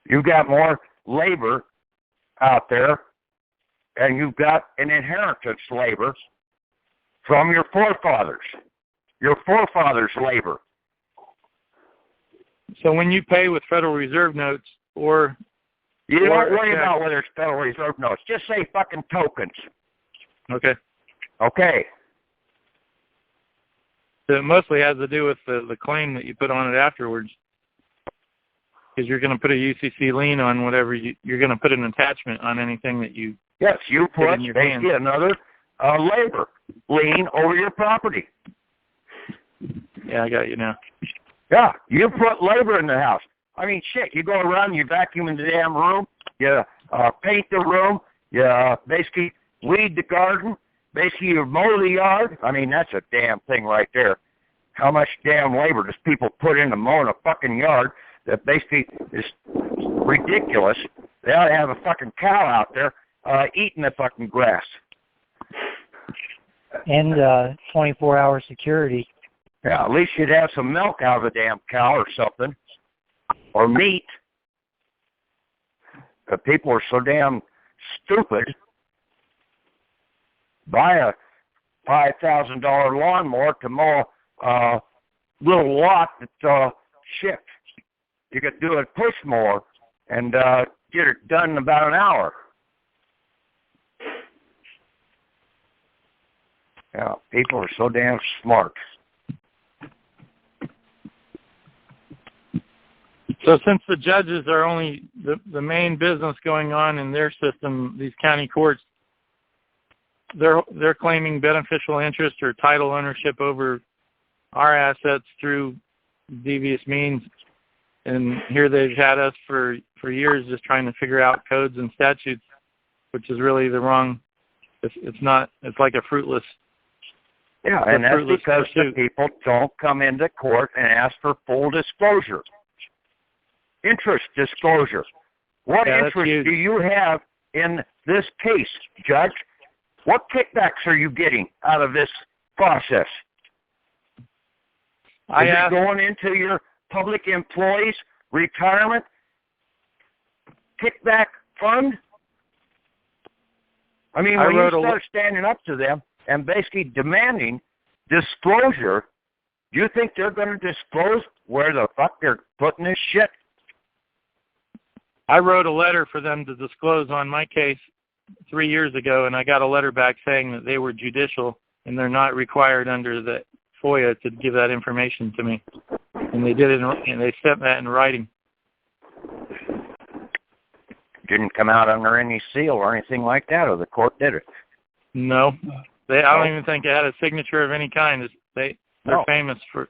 You've got more labor out there, and you've got an inheritance labor from your forefathers labor. So when you pay with Federal Reserve notes or... You don't worry about whether it's Federal Reserve notes. Just say fucking tokens. Okay. Okay. So it mostly has to do with the claim that you put on it afterwards. Because you're going to put a UCC lien on whatever you're going to put an attachment on anything that you... Yes, you put in your hand. Another labor lien over your property. Yeah, I got you now. Yeah, you put labor in the house. I mean, shit, you go around, you vacuum in the damn room, you paint the room, you basically weed the garden, basically you mow the yard. I mean, that's a damn thing right there. How much damn labor does people put into mowing a fucking yard that basically is ridiculous? They ought to have a fucking cow out there eating the fucking grass. And 24-hour security. Yeah, at least you'd have some milk out of a damn cow or something. Or meat. But people are so damn stupid. Buy a $5,000 lawnmower to mow a little lot that's shit. You could do a push mower and get it done in about an hour. Yeah, people are so damn smart. So since the judges are only the main business going on in their system, these county courts, they're claiming beneficial interest or title ownership over our assets through devious means. And here they've had us for years just trying to figure out codes and statutes, which is really the wrong, it's like a fruitless. Yeah, and that's because the people don't come into court and ask for full disclosure. Interest disclosure. What interest do you have in this case, Judge? What kickbacks are you getting out of this process? Is it going into your public employees' retirement kickback fund? I mean, when you start standing up to them and basically demanding disclosure, do you think they're going to disclose where the fuck they're putting this shit? I wrote a letter for them to disclose on my case 3 years ago, and I got a letter back saying that they were judicial and they're not required under the FOIA to give that information to me. And they did it, and they sent that in writing. Didn't come out under any seal or anything like that, or the court did it? No. I don't even think it had a signature of any kind. They're famous for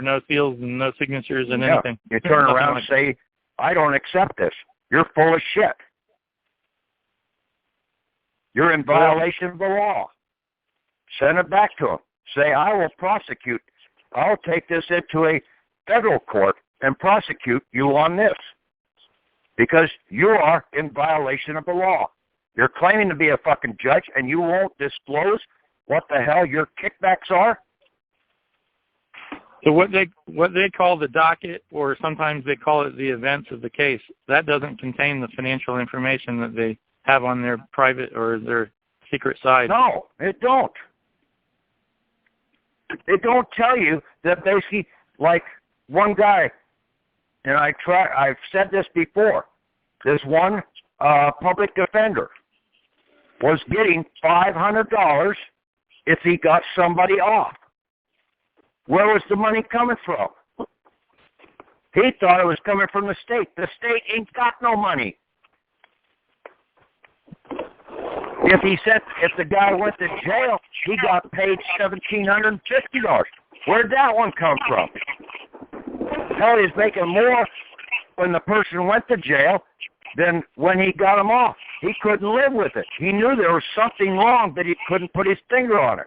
no seals and no signatures and anything. You turn around and say, I don't accept this. You're full of shit. You're in violation of the law. Send it back to them. Say, I will prosecute. I'll take this into a federal court and prosecute you on this because you are in violation of the law. You're claiming to be a fucking judge and you won't disclose what the hell your kickbacks are? So what they call the docket, or sometimes they call it the events of the case, that doesn't contain the financial information that they have on their private or their secret side. No, it don't. They don't tell you that basically, like one guy, and I've said this before, this one public defender was getting $500 if he got somebody off. Where was the money coming from? He thought it was coming from the state. The state ain't got no money. If the guy went to jail, he got paid $1,750. Where'd that one come from? Hell, he's making more when the person went to jail than when he got him off. He couldn't live with it. He knew there was something wrong, but he couldn't put his finger on it.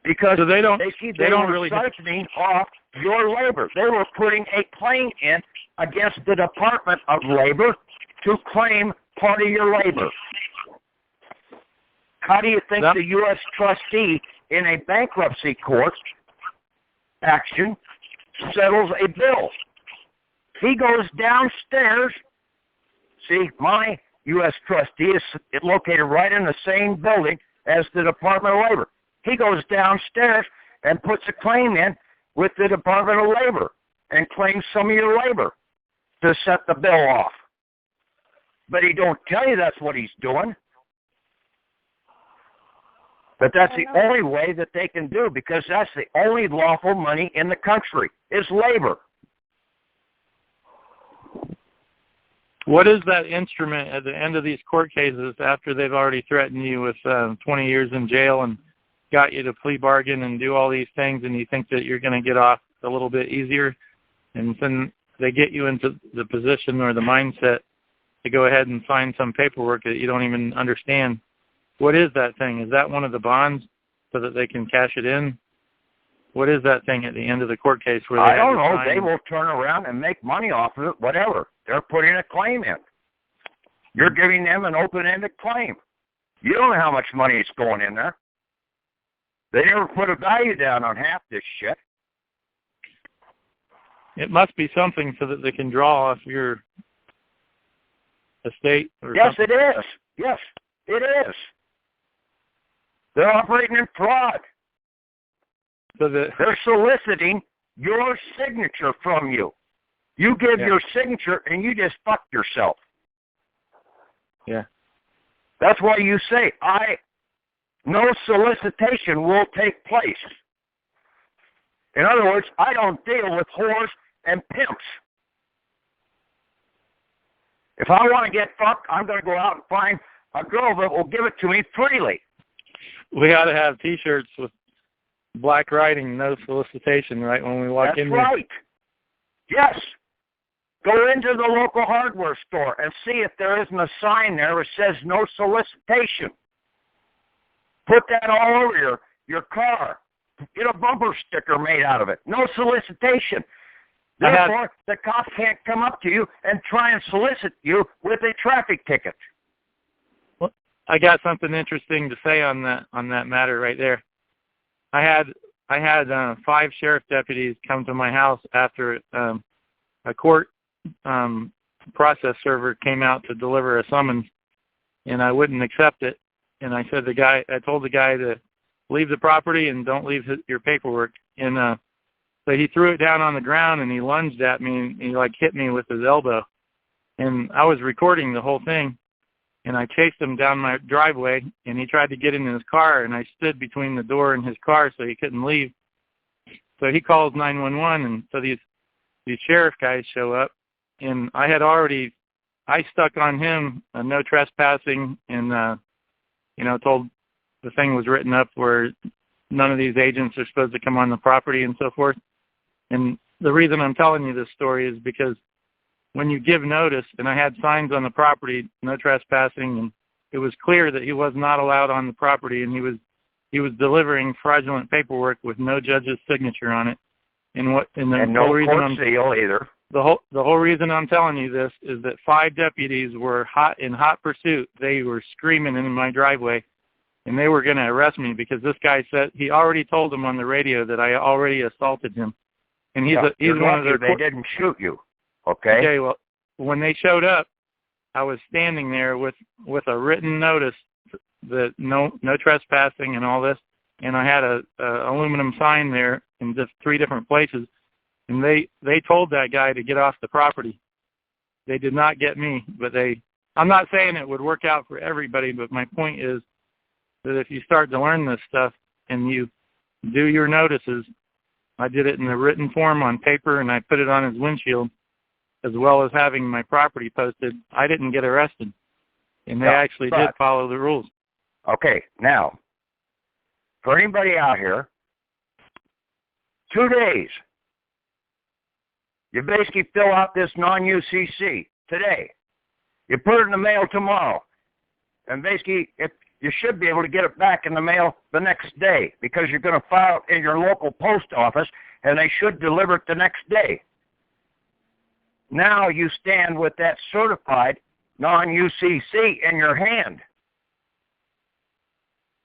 Because so they don't were really siphoning off your labor. They were putting a claim in against the Department of Labor to claim part of your labor. How do you think the U.S. trustee in a bankruptcy court action settles a bill? He goes downstairs. See, my U.S. trustee is located right in the same building as the Department of Labor. He goes downstairs and puts a claim in with the Department of Labor and claims some of your labor to set the bill off. But he don't tell you that's what he's doing. But that's the only way that they can do, because that's the only lawful money in the country is labor. What is that instrument at the end of these court cases after they've already threatened you with 20 years in jail and got you to plea bargain and do all these things, and you think that you're going to get off a little bit easier, and then they get you into the position or the mindset to go ahead and sign some paperwork that you don't even understand? What is that thing? Is that one of the bonds so that they can cash it in? What is that thing at the end of the court case where they I don't know. sign? They will turn around and make money off of it, whatever. They're putting a claim in. You're giving them an open-ended claim. You don't know how much money is going in there. They never put a value down on half this shit. It must be something so that they can draw off your estate or Yes, something. it is. Yes, it is. They're operating in fraud. So that They're soliciting your signature from you. You give your signature and you just fuck yourself. Yeah. That's why you say, no solicitation will take place. In other words, I don't deal with whores and pimps. If I want to get fucked, I'm going to go out and find a girl that will give it to me freely. we ought to have T-shirts with black writing, no solicitation, right when we walk in That's there. right. Yes. Go into the local hardware store and see if there isn't a sign there that says no solicitation. Put that all over your car. Get a bumper sticker made out of it. No solicitation. Therefore, the cops can't come up to you and try and solicit you with a traffic ticket. Well, I got something interesting to say on that matter right there. I had 5 sheriff deputies come to my house after a court process server came out to deliver a summons, and I wouldn't accept it. And I told the guy to leave the property and don't leave your paperwork. And so he threw it down on the ground and he lunged at me and he like hit me with his elbow. And I was recording the whole thing, and I chased him down my driveway, and he tried to get in his car, and I stood between the door and his car so he couldn't leave. So he calls 911, and so these sheriff guys show up, and I stuck on him no trespassing, and told the thing was written up where none of these agents are supposed to come on the property and so forth. And the reason I'm telling you this story is because when you give notice, and I had signs on the property, no trespassing, and it was clear that he was not allowed on the property, and he was delivering fraudulent paperwork with no judge's signature on it. And no court seal either. The whole reason I'm telling you this is that 5 deputies were in hot pursuit. They were screaming in my driveway, and they were going to arrest me because this guy said he already told them on the radio that I already assaulted him. And he's one of their. They didn't shoot you. Okay. Okay. Well, when they showed up, I was standing there with a written notice that no trespassing and all this, and I had a aluminum sign there in just 3 different places, and they told that guy to get off the property. They did not get me, but I'm not saying it would work out for everybody, but my point is that if you start to learn this stuff and you do your notices. I did it in the written form on paper, and I put it on his windshield, as well as having my property posted. I didn't get arrested, and they actually did follow the rules. Okay, now, for anybody out here, 2 days. You basically fill out this non-UCC today. You put it in the mail tomorrow. And basically, you should be able to get it back in the mail the next day because you're going to file it in your local post office, and they should deliver it the next day. Now you stand with that certified non-UCC in your hand.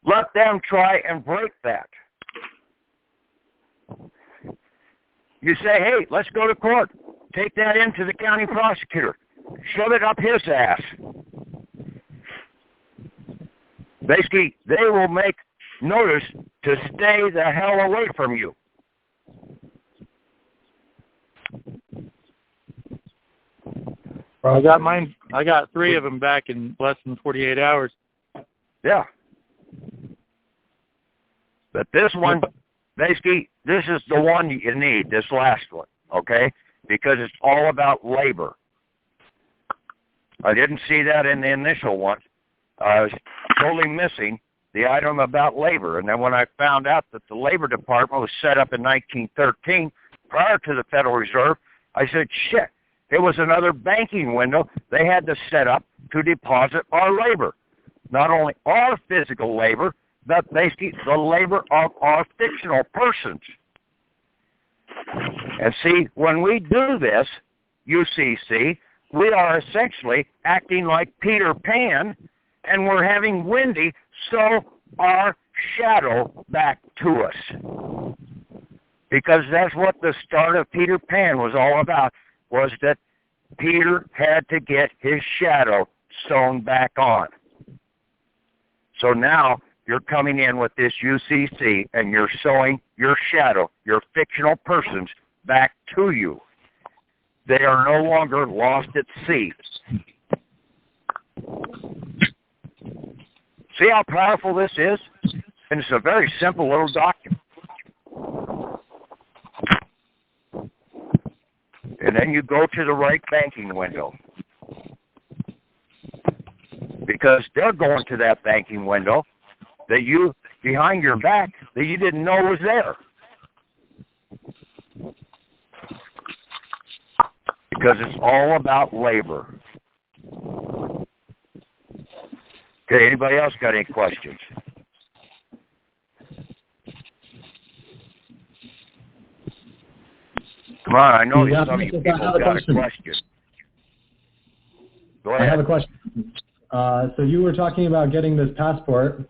Let them try and break that. You say, hey, let's go to court. Take that into the county prosecutor. Shove it up his ass. Basically, they will make notice to stay the hell away from you. I got mine. I got 3 of them back in less than 48 hours. Yeah. But this one, basically, this is the one you need, this last one, okay? Because it's all about labor. I didn't see that in the initial one. I was totally missing the item about labor. And then when I found out that the Labor Department was set up in 1913, prior to the Federal Reserve, I said, shit, it was another banking window they had to set up to deposit our labor. Not only our physical labor, but basically the labor of our fictional persons. And see, when we do this, UCC, we are essentially acting like Peter Pan, and we're having Wendy sew our shadow back to us. Because that's what the start of Peter Pan was all about, was that Peter had to get his shadow sewn back on. So now you're coming in with this UCC and you're sewing your shadow, your fictional persons, back to you. They are no longer lost at sea. See how powerful this is? And it's a very simple little document. And then you go to the right banking window. Because they're going to that banking window that you, behind your back, that you didn't know was there. Because it's all about labor. Okay, anybody else got any questions? Come on, I know some of you people got a question. Go ahead. I have a question. So you were talking about getting this passport.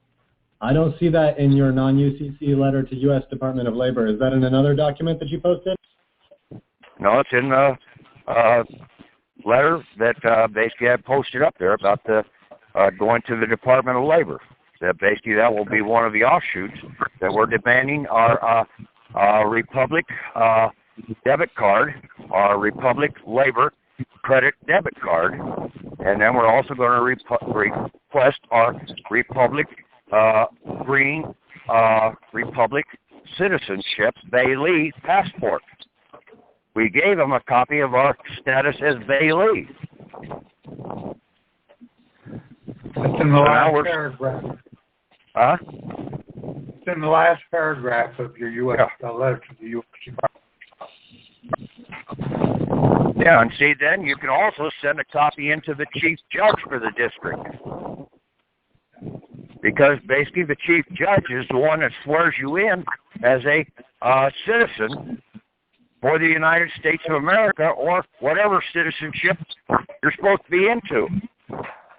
I don't see that in your non-UCC letter to U.S. Department of Labor. Is that in another document that you posted? No, it's in the letter that basically I posted up there about the going to the Department of Labor. That basically that will be one of the offshoots that we're demanding our Republic debit card, our Republic Labor credit debit card, and then we're also going to request our Republic Green Republic citizenship Bailey passport. We gave them a copy of our status as Bailey. It's in the last paragraph. Huh? It's in the last paragraph of your U.S. Letter to the U.S. Yeah, and see, then you can also send a copy into the chief judge for the district. Because basically the chief judge is the one that swears you in as a citizen for the United States of America or whatever citizenship you're supposed to be into.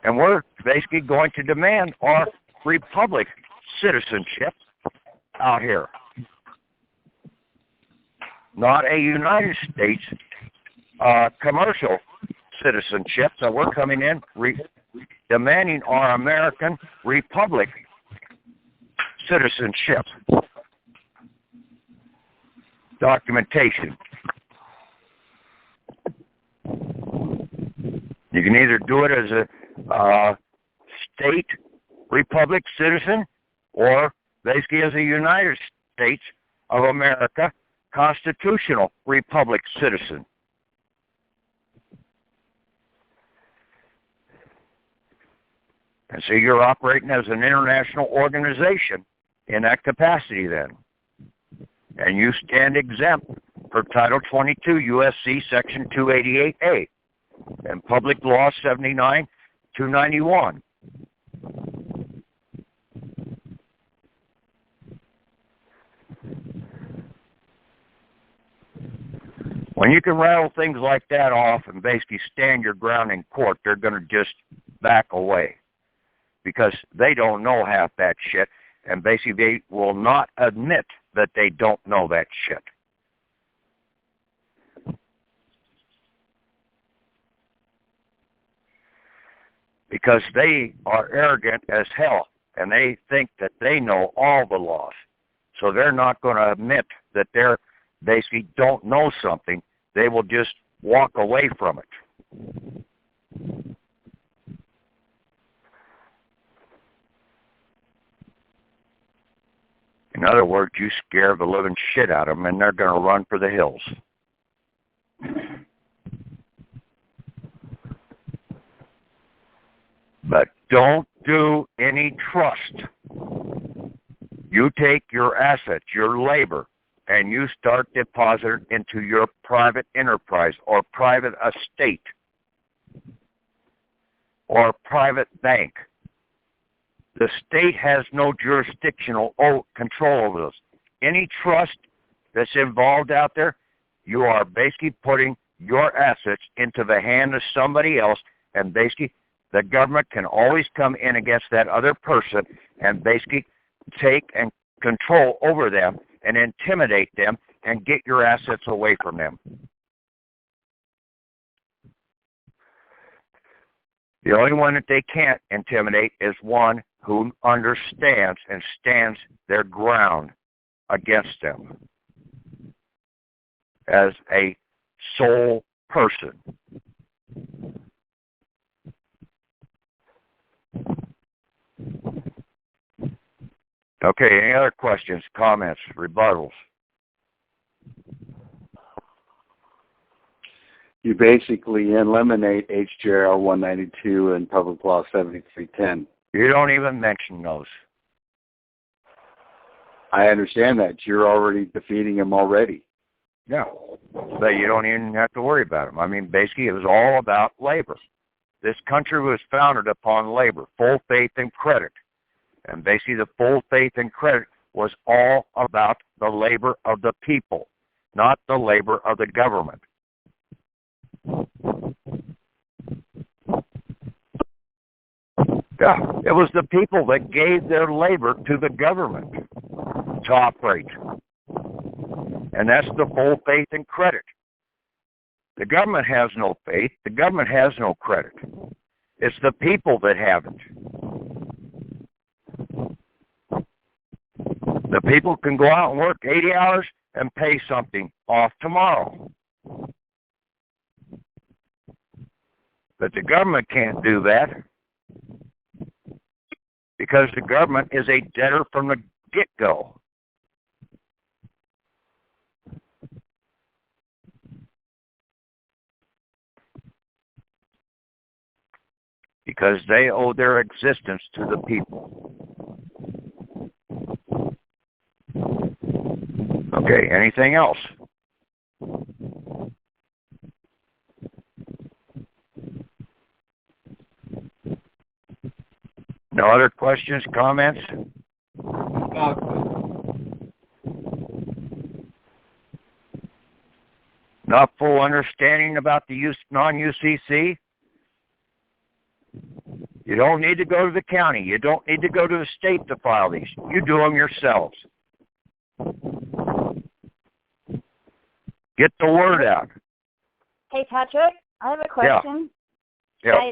And we're basically going to demand our Republic citizenship out here. Not a United States commercial citizenship. So we're coming in demanding our American Republic citizenship documentation. You can either do it as a state republic citizen or basically as a United States of America constitutional republic citizen. And so you're operating as an international organization in that capacity then. And you stand exempt for Title 22 U.S.C. Section 288A and Public Law 79-291. When you can rattle things like that off and basically stand your ground in court, they're going to just back away because they don't know half that shit, and basically they will not admit that they don't know that shit. Because they are arrogant as hell, and they think that they know all the laws. So they're not going to admit that they're basically don't know something. They will just walk away from it. In other words, you scare the living shit out of them, and they're going to run for the hills. But don't do any trust. You take your assets, your labor, and you start depositing into your private enterprise or private estate or private bank. The state has no jurisdictional control over those. Any trust that's involved out there, you are basically putting your assets into the hand of somebody else, and basically the government can always come in against that other person and basically take and control over them and intimidate them and get your assets away from them. The only one that they can't intimidate is one who understands and stands their ground against them as a sole person. Okay, any other questions, comments, rebuttals? You basically eliminate HJR 192 and Public Law 7310. You don't even mention those. I understand that. You're already defeating them already. Yeah, but you don't even have to worry about them. I mean, basically, it was all about labor. This country was founded upon labor, full faith and credit. And basically, the full faith and credit was all about the labor of the people, not the labor of the government. Yeah, it was the people that gave their labor to the government to operate. And that's the full faith and credit. The government has no faith. The government has no credit. It's the people that have it. The people can go out and work 80 hours and pay something off tomorrow. But the government can't do that because the government is a debtor from the get-go. Because they owe their existence to the people. Okay, anything else? No other questions, comments? Not full understanding about the non-UCC? You don't need to go to the county. You don't need to go to the state to file these. You do them yourselves. Get the word out. Hey, Patrick, I have a question. Yeah.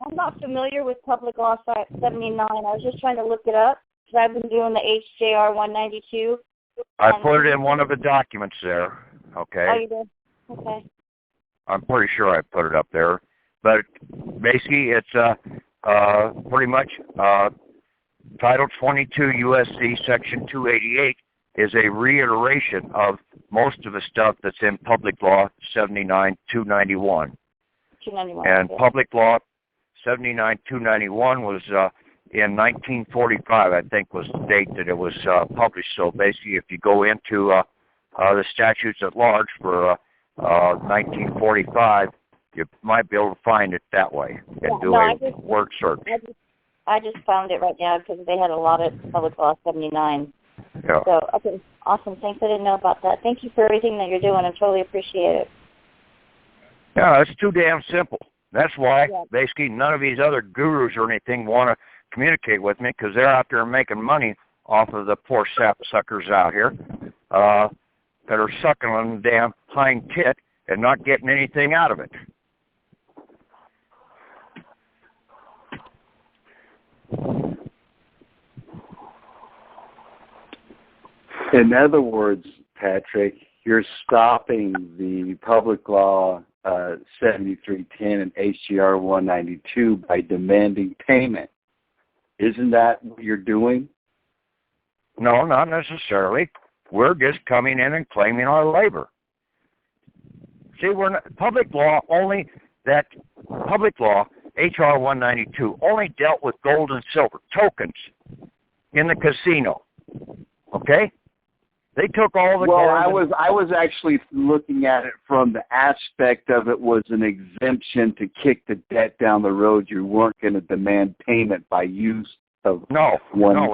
I'm not familiar with Public Law 79. I was just trying to look it up because I've been doing the HJR 192. I put it in one of the documents there. Okay. Oh, you did? Okay. I'm pretty sure I put it up there. But basically, it's pretty much Title 22 U.S.C. Section 288 is a reiteration of most of the stuff that's in Public Law 79-291. 291. And yeah. Public Law 79-291 was in 1945, I think, was the date that it was published. So basically, if you go into the statutes at large for 1945, you might be able to find it that way and do a word search. I just found it right now because they had a lot of Public Law 79. Yeah. So, okay, awesome. Thanks. I didn't know about that. Thank you for everything that you're doing. I totally appreciate it. Yeah, it's too damn simple. That's why basically none of these other gurus or anything want to communicate with me, because they're out there making money off of the poor sap suckers out here that are sucking on the damn hind tit and not getting anything out of it. In other words, Patrick, you're stopping the Public Law 7310 and HGR 192 by demanding payment. Isn't that what you're doing? No, not necessarily. We're just coming in and claiming our labor. See, we're not, Public Law only, that Public Law, HR 192, only dealt with gold and silver tokens in the casino. Okay? They took all the Well, gold. I was actually looking at it from the aspect of it was an exemption to kick the debt down the road. You weren't going to demand payment by use of No,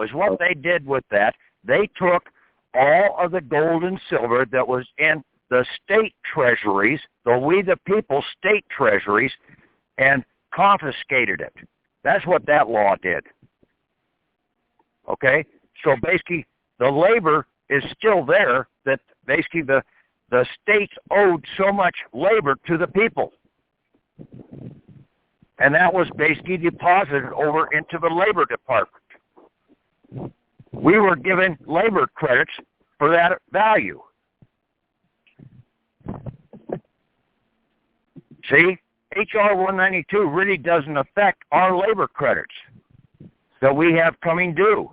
is what they did with that. They took all of the gold and silver that was in the state treasuries, the We the People state treasuries, and confiscated it. That's what that law did. Okay? So basically, the labor is still there, that basically the states owed so much labor to the people. And that was basically deposited over into the Labor Department. We were given labor credits for that value. See, HR 192 really doesn't affect our labor credits that we have coming due.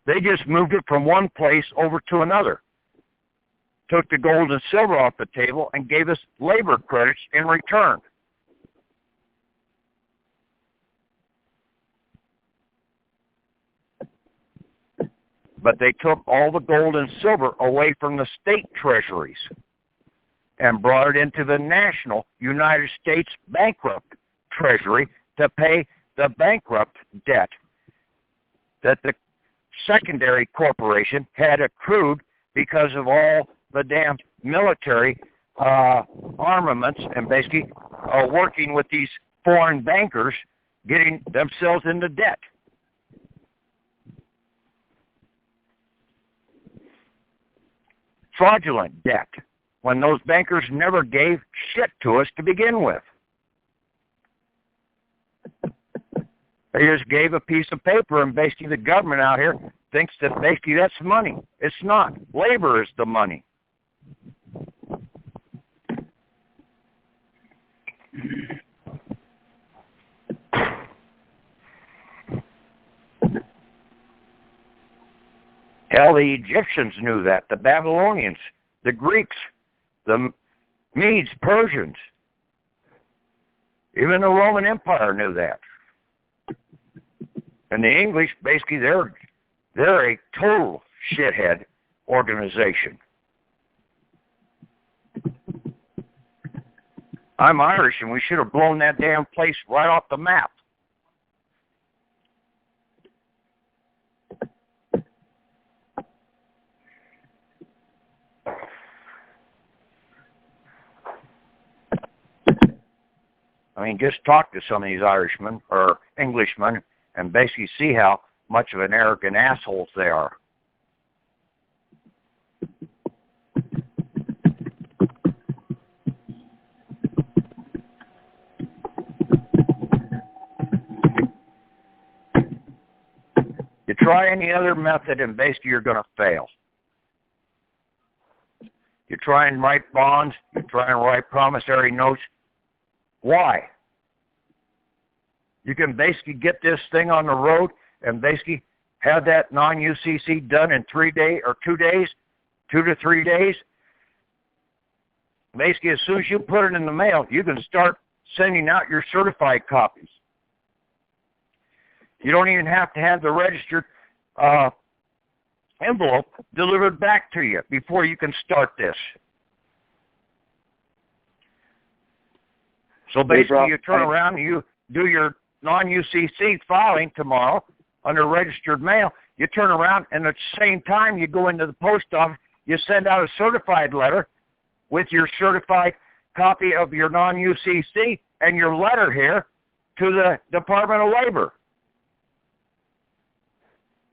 They just moved it from one place over to another. Took the gold and silver off the table and gave us labor credits in return. But they took all the gold and silver away from the state treasuries and brought it into the national United States bankrupt treasury to pay the bankrupt debt that the secondary corporation had accrued because of all the damn military armaments and basically working with these foreign bankers, getting themselves into debt. Fraudulent debt, when those bankers never gave shit to us to begin with. They just gave a piece of paper, and basically the government out here thinks that basically that's money. It's not. Labor is the money. Hell, the Egyptians knew that, the Babylonians, the Greeks, the Medes, Persians, even the Roman Empire knew that. And the English, basically, they're a total shithead organization. I'm Irish, and we should have blown that damn place right off the map. I mean, just talk to some of these Irishmen or Englishmen and basically see how much of an arrogant assholes they are. You try any other method and basically you're going to fail. You try and write bonds, you try and write promissory notes. Why? You can basically get this thing on the road and basically have that non-UCC done in 3 days or 2 days, 2 to 3 days. Basically, as soon as you put it in the mail, you can start sending out your certified copies. You don't even have to have the registered envelope delivered back to you before you can start this. So basically, you turn around and you do your non-UCC filing tomorrow under registered mail. You turn around and at the same time you go into the post office, you send out a certified letter with your certified copy of your non-UCC and your letter here to the Department of Labor.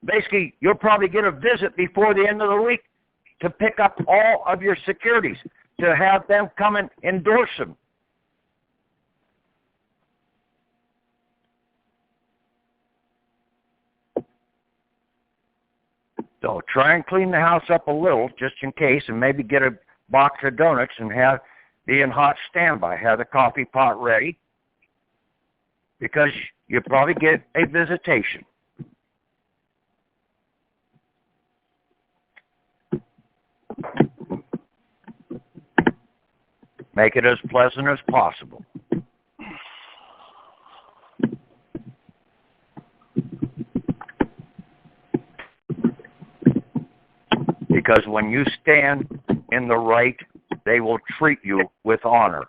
Basically, you'll probably get a visit before the end of the week to pick up all of your securities, to have them come and endorse them. So try and clean the house up a little just in case, and maybe get a box of donuts and be in hot standby. Have the coffee pot ready, because you'll probably get a visitation. Make it as pleasant as possible. Because when you stand in the right, they will treat you with honor.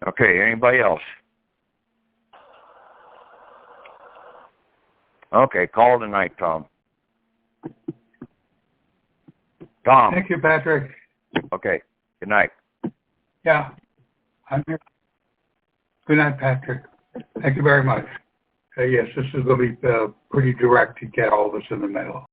Okay, anybody else? Okay, call tonight, Tom. Tom. Thank you, Patrick. Okay, good night. Yeah, I'm here. Good night, Patrick. Thank you very much. Yes, this is going to be pretty direct to get all this in the mail.